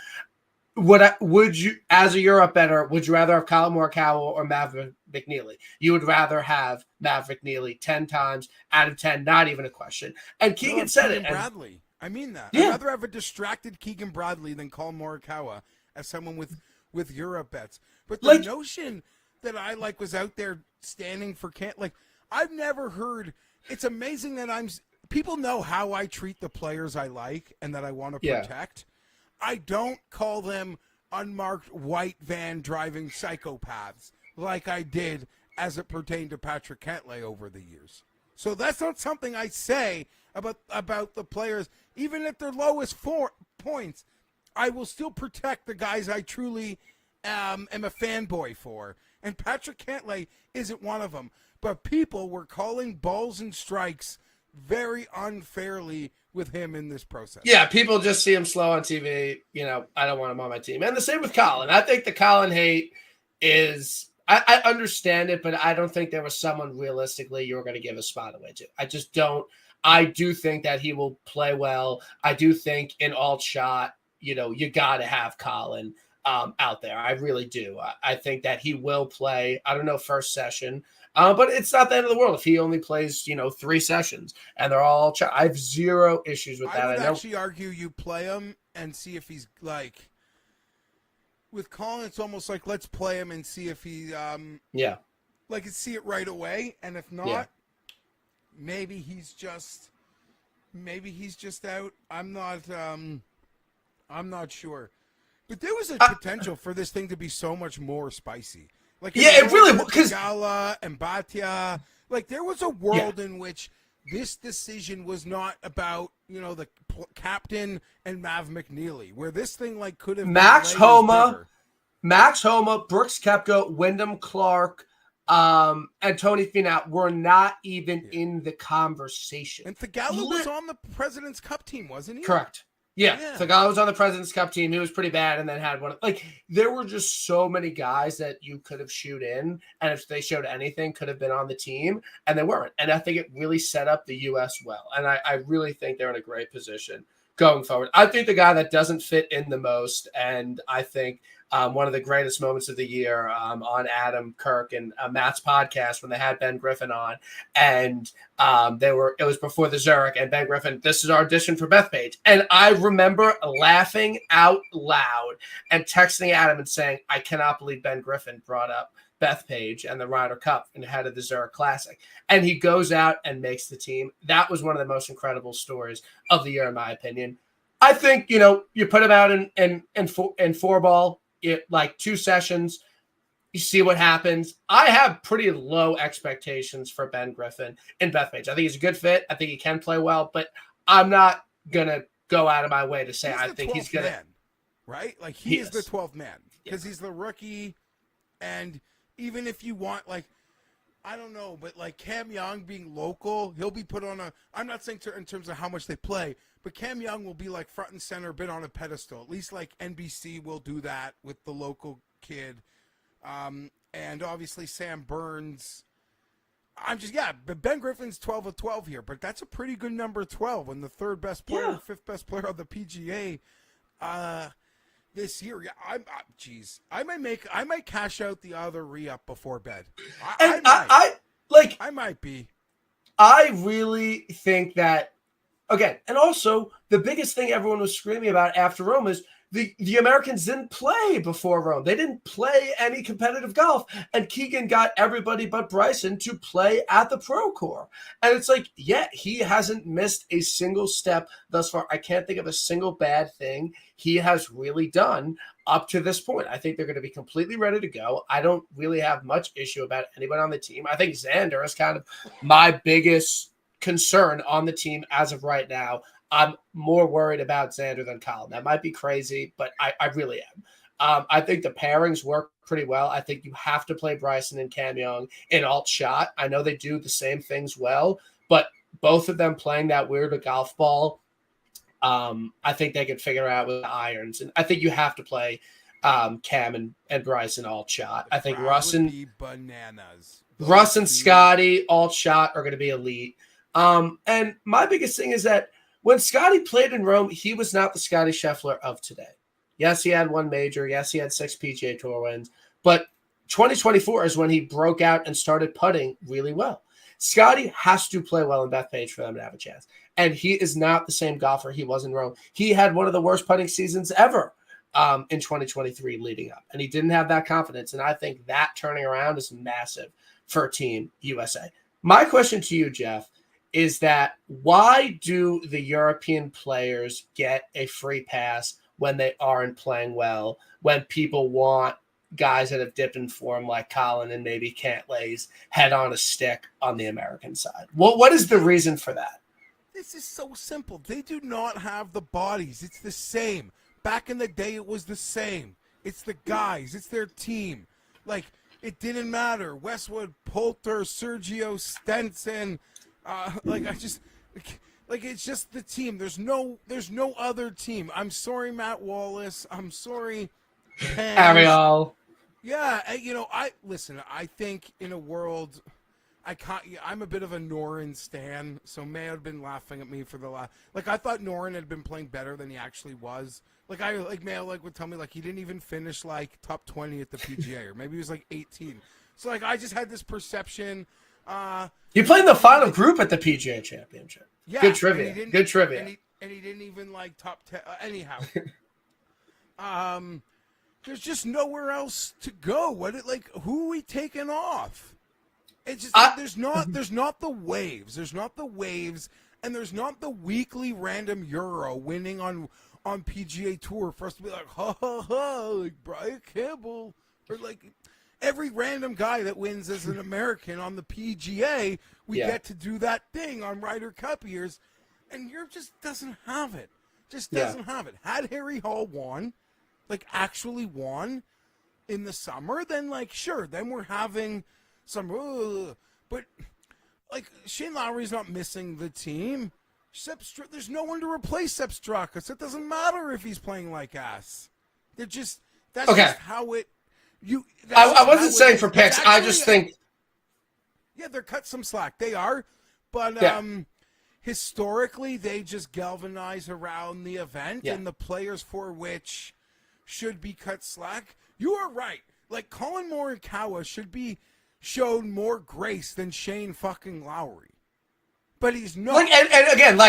Would you, as a Europe bettor, would you rather have Colin Morikawa or Maverick McNeely? You would rather have Maverick McNeely 10 times out of 10, not even a question. And Keegan said it. Bradley. I mean that. Yeah. I'd rather have a distracted Keegan Bradley than Colin Morikawa as someone with Europe bets. But the notion that I was out there standing for I've never heard. It's amazing that people know how I treat the players I like and that I want to protect. I don't call them unmarked white van driving psychopaths like I did as it pertained to Patrick Cantlay over the years. So that's not something I say about the players. Even at their lowest points, I will still protect the guys I truly am a fanboy for. And Patrick Cantlay isn't one of them. But people were calling balls and strikes very unfairly with him in this process. Yeah, people just see him slow on TV. I don't want him on my team. And the same with Colin. I think the Colin hate is, I understand it, but I don't think there was someone realistically you were going to give a spot away to. I just don't. I do think that he will play well. I do think in alt shot, you got to have Colin out there. I really do. I think that he will play, I don't know, first session. But it's not the end of the world if he only plays, 3 sessions and they're all. I have zero issues with that. I would actually argue you play him and see if he's with Colin. It's almost like let's play him and see if he see it right away, and if not, maybe he's just out. I'm not sure. But there was a potential for this thing to be so much more spicy. It really was, because Gala and Bhatia, there was a world in which this decision was not about the captain and Mav McNeely, where this thing could have Max Homa, Brooks Koepka, Wyndham Clark, and Tony Finau were not even in the conversation. And Thagala was on the President's Cup team, wasn't he? Correct. Yeah. Thagala was on the President's Cup team. He was pretty bad and then had one. There were just so many guys that you could have shoot in, and if they showed anything, could have been on the team, and they weren't. And I think it really set up the U.S. well. And I really think they're in a great position going forward. I think the guy that doesn't fit in the most, and I think one of the greatest moments of the year on Adam Kirk and Matt's podcast when they had Ben Griffin on, and it was before the Zurich, and Ben Griffin, this is our audition for Bethpage, and I remember laughing out loud and texting Adam and saying, I cannot believe Ben Griffin brought up Bethpage and the Ryder Cup and head of the Zurich Classic, and he goes out and makes the team. That was one of the most incredible stories of the year, in my opinion. I think, you put him out in four ball, like 2 sessions, you see what happens. I have pretty low expectations for Ben Griffin in Bethpage. I think he's a good fit. I think he can play well, but I'm not going to go out of my way to say I think he's going to. Right? Like, he is the 12th man because he's the rookie. And even if you want, like, I don't know, but like Cam Young being local, he'll be put on I'm not saying in terms of how much they play, but Cam Young will be like front and center, been on a pedestal. At least like NBC will do that with the local kid. And obviously Sam Burns. But Ben Griffin's 12 of 12 here, but that's a pretty good number 12 and the 3rd best player, 5th best player on the PGA this year. I might cash out the other re-up before bed. I might be. I really think that, again, and also the biggest thing everyone was screaming about after Rome is the Americans didn't play before Rome. They didn't play any competitive golf. And Keegan got everybody but Bryson to play at the Pro Tour. And it's like, he hasn't missed a single step thus far. I can't think of a single bad thing he has really done up to this point. I think they're going to be completely ready to go. I don't really have much issue about anyone on the team. I think Xander is kind of my biggest concern on the team as of right now. I'm more worried about Xander than Colin. That might be crazy, but I really am. I think the pairings work pretty well. I think you have to play Bryson and Cam Young in alt shot. I know they do the same things well, but both of them playing that weird golf ball, I think they can figure out with the irons. And I think you have to play Cam and Bryson alt shot. I think Russ and Scotty alt shot are going to be elite. And my biggest thing is that when Scotty played in Rome, he was not the Scotty Scheffler of today. Yes, he had 1 major. Yes, he had 6 PGA Tour wins. But 2024 is when he broke out and started putting really well. Scotty has to play well in Bethpage for them to have a chance. And he is not the same golfer he was in Rome. He had one of the worst putting seasons ever in 2023 leading up. And he didn't have that confidence. And I think that turning around is massive for Team USA. My question to you, Geoff, is that why do the European players get a free pass when they aren't playing well, when people want guys that have dipped in form like Colin and maybe Cantlay's head on a stick on the American side? What is the reason for that? This is so simple. They do not have the bodies. It's the same. Back in the day, it was the same. It's the guys. It's their team. Like, it didn't matter. Westwood, Poulter, Sergio, Stenson. It's just the team. There's no other team. I'm sorry, Matt Wallace. I'm sorry, Ariel. Yeah, I think in a world, I'm a bit of a Noren stan, so May have been laughing at me for the last. Like, I thought Noren had been playing better than he actually was. Mayo would tell me he didn't even finish top 20 at the PGA, or maybe he was 18. So I just had this perception. You played in the final group at the PGA Championship. Yeah, good trivia. Good trivia. And he didn't even top 10. Anyhow, there's just nowhere else to go. Who are we taking off? It's just there's not the waves. There's not the waves, and there's not the weekly random Euro winning on PGA Tour for us to be like, ha ha ha, like Brian Campbell, or every random guy that wins as an American on the PGA, we get to do that thing on Ryder Cup years, and Europe just doesn't have it. Just doesn't have it. Had Harry Hall won, actually won in the summer, then sure, then we're having some, but Shane Lowry's not missing the team. There's no one to replace Sepp Straka. It doesn't matter if he's playing like ass. That's just how it. I wasn't saying for picks. I just think. Yeah, they're cut some slack. They are, but historically they just galvanize around the event and the players for which should be cut slack. You are right. Like, Colin Morikawa should be shown more grace than Shane fucking Lowry. But he's not. Like, and again,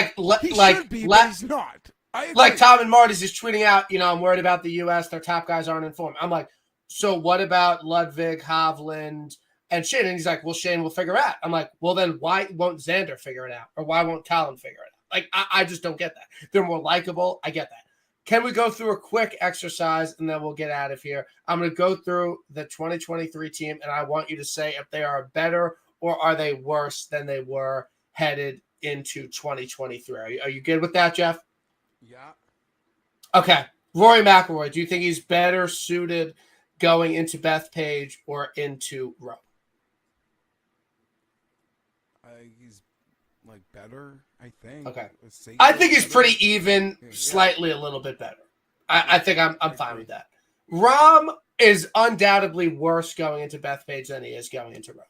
he should be, but he's not. I agree. Like Tom and Marty's is tweeting out, I'm worried about the U.S. Their top guys aren't informed. I'm like, so what about Ludwig, Hovland, and Shane? And he's like, well, Shane will figure it out. I'm like, well, then why won't Xander figure it out? Or why won't Colin figure it out? Like, I just don't get that. They're more likable. I get that. Can we go through a quick exercise and then we'll get out of here? I'm going to go through the 2023 team, and I want you to say if they are better or are they worse than they were headed into 2023. Are you good with that, Geoff? Yeah. Okay. Rory McIlroy, do you think he's better suited going into Bethpage or into Rome? He's like better, I think. Okay. I think he's pretty even, yeah. Slightly a little bit better. I think I'm fine with that. Rahm is undoubtedly worse going into Bethpage than he is going into Rome.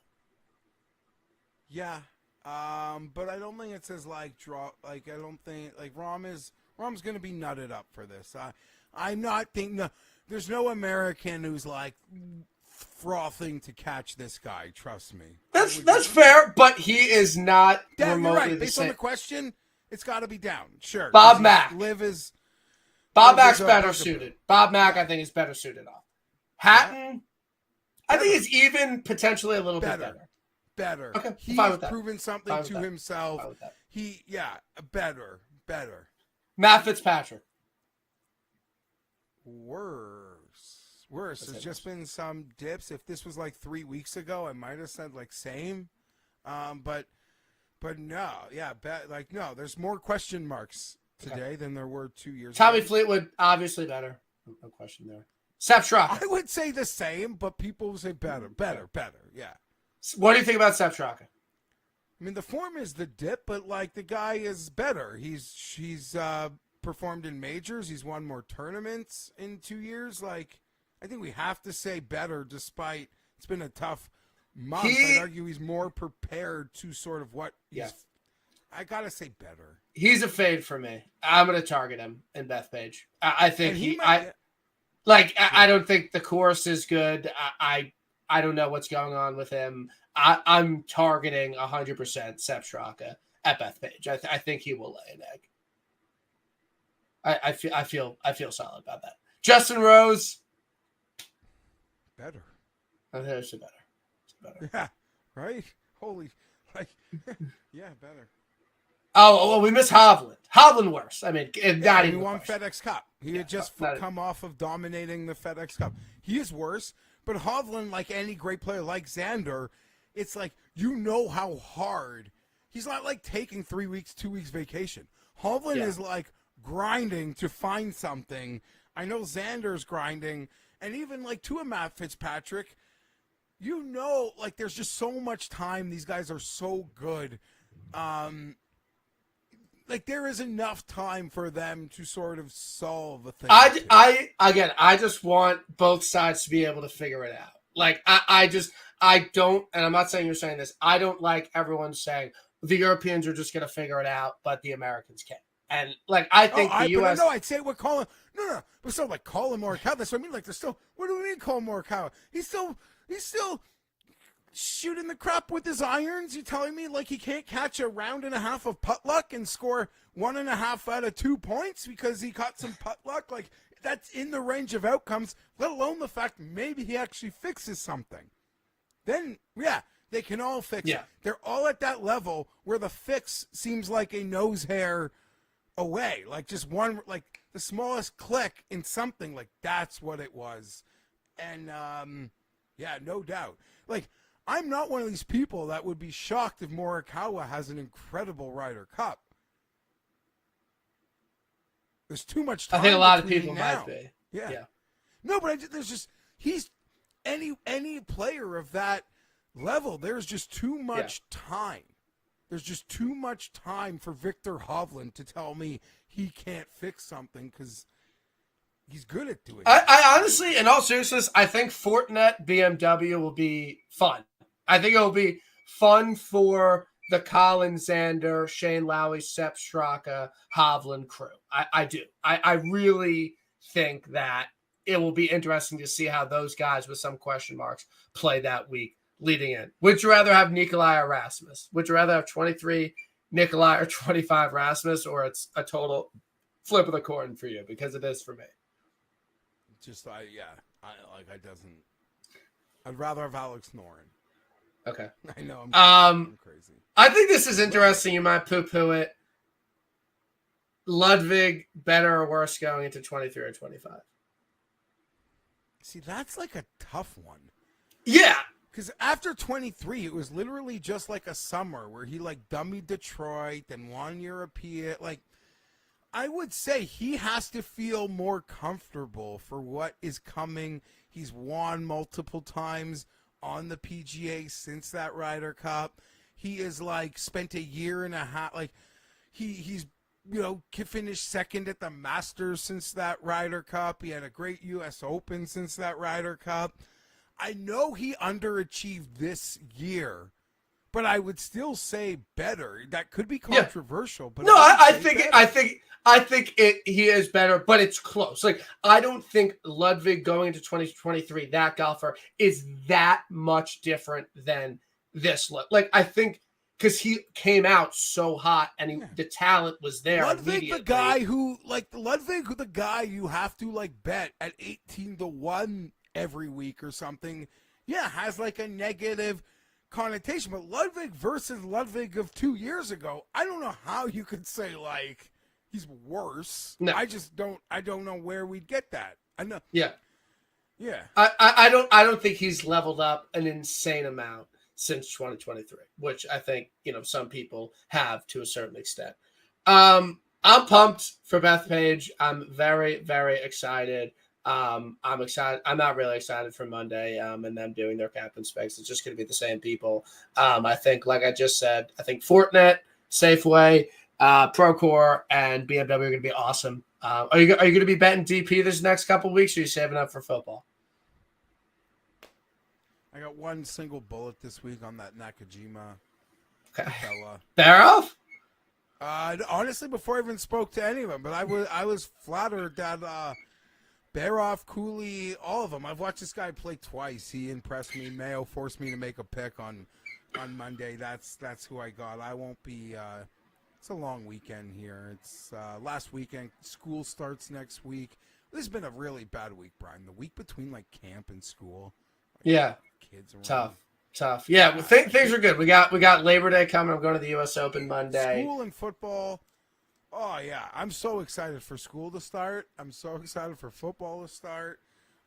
Yeah. But I don't think it's as I don't think Rahm's going to be nutted up for this. I'm not thinking there's no American who's like frothing to catch this guy. Trust me. That's fair, but he is not remotely right. the Based same. on the question, it's got to be down. Sure. Bob Mack. Bob Mack's better suited. Bob Mack, I think, is better suited off. Hatton, I think he's even potentially a little bit better. Okay, He's proven something to himself. Better. Matt Fitzpatrick. Worse. There's just been some dips. If this was like 3 weeks ago, I might have said like same. But no, no. There's more question marks today than there were 2 years ago. Tommy Fleetwood, obviously better. No question there. Sepp Straka. I would say the same, but people say better. Yeah. What do you think about Sepp Straka? I mean, the form is the dip, but like the guy is better. He's performed in majors. He's won more tournaments in 2 years. Like, I think we have to say better, despite it's been a tough month. I'd argue he's more prepared to sort of what. I gotta say better. He's a fade for me. I'm gonna target him in Bethpage. I think I don't think the course is good. I don't know what's going on with him. I'm targeting 100% Sepp Straka at Bethpage. I think he will lay an egg. I feel solid about that. Justin Rose, better. I think it's better. Yeah, right. Holy, better. Oh, well, we miss Hovland. Hovland worse. I mean, not even. He won FedEx Cup. He had just come off of dominating the FedEx Cup. He is worse, but Hovland, like any great player, like Xander, it's like how hard. He's not like taking 2 weeks vacation. Hovland is like grinding to find something. I know Xander's grinding, and even like to a Matt Fitzpatrick, like there's just so much time. These guys are so good. Like there is enough time for them to sort of solve a thing. I just want both sides to be able to figure it out. Like I don't, and I'm not saying you're saying this. I don't like everyone saying the Europeans are just going to figure it out, but the Americans can't. And like I think the U.S. No, I'd say what Colin. No. But still, like Colin Morikawa. That's what I mean. Like, there's still. What do we mean, Colin Morikawa? He's still shooting the crap with his irons. You telling me like he can't catch a round and a half of putt luck and score 1.5 out of 2 points because he caught some putt luck? Like that's in the range of outcomes. Let alone the fact maybe he actually fixes something. Then they can all fix it. They're all at that level where the fix seems like a nose hair away, like just one, like the smallest click in something, like that's what it was. And no doubt. Like I'm not one of these people that would be shocked if Morikawa has an incredible Ryder Cup. There's too much time. I think a lot of people now. might be. Yeah. No, but there's just he's any player of that level. There's just too much time. There's just too much time for Victor Hovland to tell me he can't fix something because he's good at doing it. I honestly, in all seriousness, I think Fortinet BMW will be fun. I think it will be fun for the Colin Xander, Shane Lowry, Sepp Straka, Hovland crew. I do. I really think that it will be interesting to see how those guys with some question marks play that week leading in. Would you rather have Nikolai or Rasmus? Would you rather have 23 Nikolai or 25 Rasmus, or it's a total flip of the coin for you? Because it is for me. I'd rather have Alex Noren. Okay. I know. I'm crazy. I think this is interesting. You might poo-poo it. Ludwig, better or worse going into 23 or 25? See, that's like a tough one. Yeah. Because after 23, it was literally just like a summer where he like dummied Detroit and won European. Like, I would say he has to feel more comfortable for what is coming. He's won multiple times on the PGA since that Ryder Cup. He is like spent a year and a half. Like he's finished second at the Masters since that Ryder Cup. He had a great U.S. Open since that Ryder Cup. I know he underachieved this year, but I would still say better. That could be controversial, but no, I think he is better, but it's close. Like, I don't think Ludwig going into 2023, that golfer, is that much different than this. Like, I think because he came out so hot and the talent was there. Ludwig, the guy you have to like bet at 18-1 every week or something, has like a negative connotation. But Ludwig versus Ludwig of 2 years ago, I don't know how you could say like he's worse. No. I don't know where we'd get that. I know. Yeah. Yeah. I don't think he's leveled up an insane amount since 2023, which I think, some people have to a certain extent. I'm pumped for Bethpage. I'm very, very excited. I'm excited. I'm not really excited for Monday and them doing their captain specs. It's just going to be the same people. I think, like I just said, I think Fortinet, Safeway, Procore, and BMW are going to be awesome. Are you going to be betting DP this next couple of weeks, or are you saving up for football? I got one single bullet this week on that Nakajima fella. Barov? Honestly, before I even spoke to any of them, but I was flattered that Barov, Cooley, all of them. I've watched this guy play twice. He impressed me. Mayo forced me to make a pick on Monday. That's who I got. I won't be. It's a long weekend here. It's last weekend. School starts next week. This has been a really bad week, Brian. The week between like camp and school. Yeah. Kids around. Tough. Yeah, well, things are good. We got Labor Day coming. I'm going to the U.S. Open Monday. School and football. Oh yeah, I'm so excited for school to start. I'm so excited for football to start.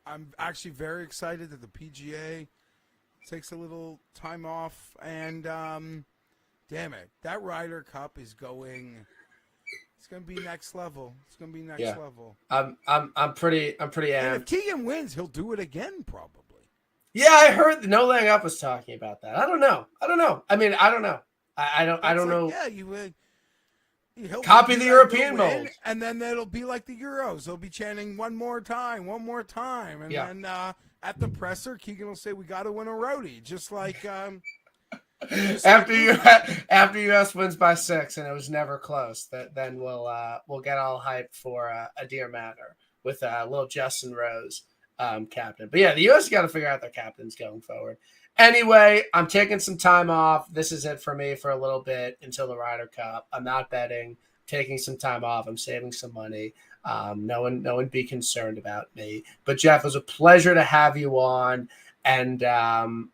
I'm actually very excited that the PGA takes a little time off. And damn it, that Ryder Cup is going. It's going to be next level. It's going to be next level. I'm pretty amped. And if Keegan wins, he'll do it again probably. Yeah, I heard No Laying Up was talking about that. I don't know. I mean, I don't know. I don't know. Yeah, you copy the European mold, and then it'll be like the Euros. They'll be chanting one more time, and then at the presser, Keegan will say, "We got to win a roadie," just like after US wins by 6, and it was never close. Then we'll get all hyped for a Dear Matter with little Justin Rose. Captain. But yeah, the U.S. got to figure out their captains going forward. Anyway, I'm taking some time off. This is it for me for a little bit until the Ryder Cup. I'm not betting, taking some time off. I'm saving some money. No one be concerned about me. But Geoff, it was a pleasure to have you on. And,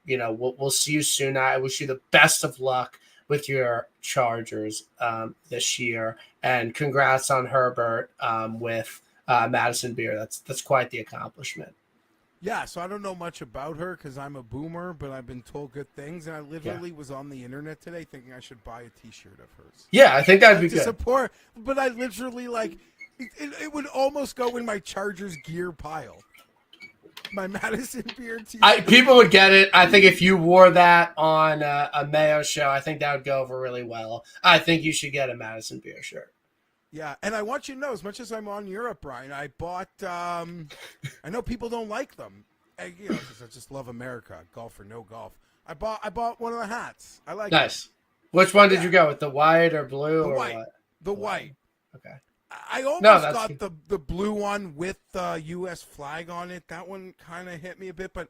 we'll see you soon. I wish you the best of luck with your Chargers this year. And congrats on Herbert with Madison Beer. That's quite the accomplishment. Yeah, so I don't know much about her because I'm a boomer, but I've been told good things, and I literally was on the internet today thinking I should buy a T-shirt of hers. Yeah, I think that'd be good. Support, but I literally it would almost go in my Chargers gear pile. My Madison Beer T-shirt. People would get it. I think if you wore that on a Mayo show, I think that would go over really well. I think you should get a Madison Beer shirt. Yeah, and I want you to know, as much as I'm on Europe, Brian, I bought, I know people don't like them, because I just love America, golf or no golf. I bought one of the hats. I like it. Nice. Which one did you go with, the white or blue or white. what? The white. Okay. I almost that's got the blue one with the U.S. flag on it. That one kind of hit me a bit, but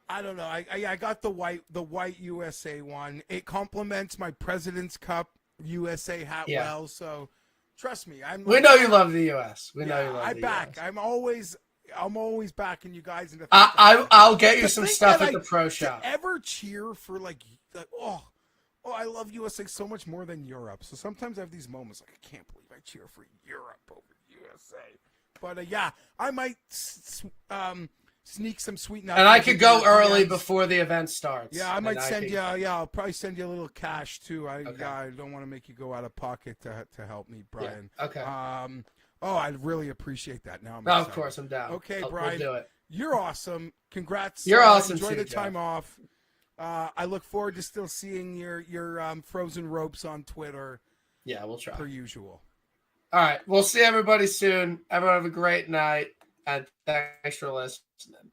I don't know. I got the white USA one. It complements my President's Cup USA hat well. So trust me, we know you love the U.S. We know you love the US. I'm always backing you guys. I'll get you some stuff at the pro shop. To ever cheer for like I love USA so much more than Europe. So sometimes I have these moments like I can't believe I cheer for Europe over USA. But I might sneak some sweet nuts. And I could go early before the event starts. Yeah, I might send you. Yeah, I'll probably send you a little cash too. I don't want to make you go out of pocket to help me, Brian. Yeah. Okay. I really appreciate that. Now I'm of course I'm down. Okay, Brian, we'll do it. You're awesome. Congrats. You're awesome. Enjoy the Geoff. time off. I look forward to still seeing your frozen ropes on Twitter. Yeah, we'll try. Per usual. All right. We'll see everybody soon. Everyone have a great night. And thanks for listening.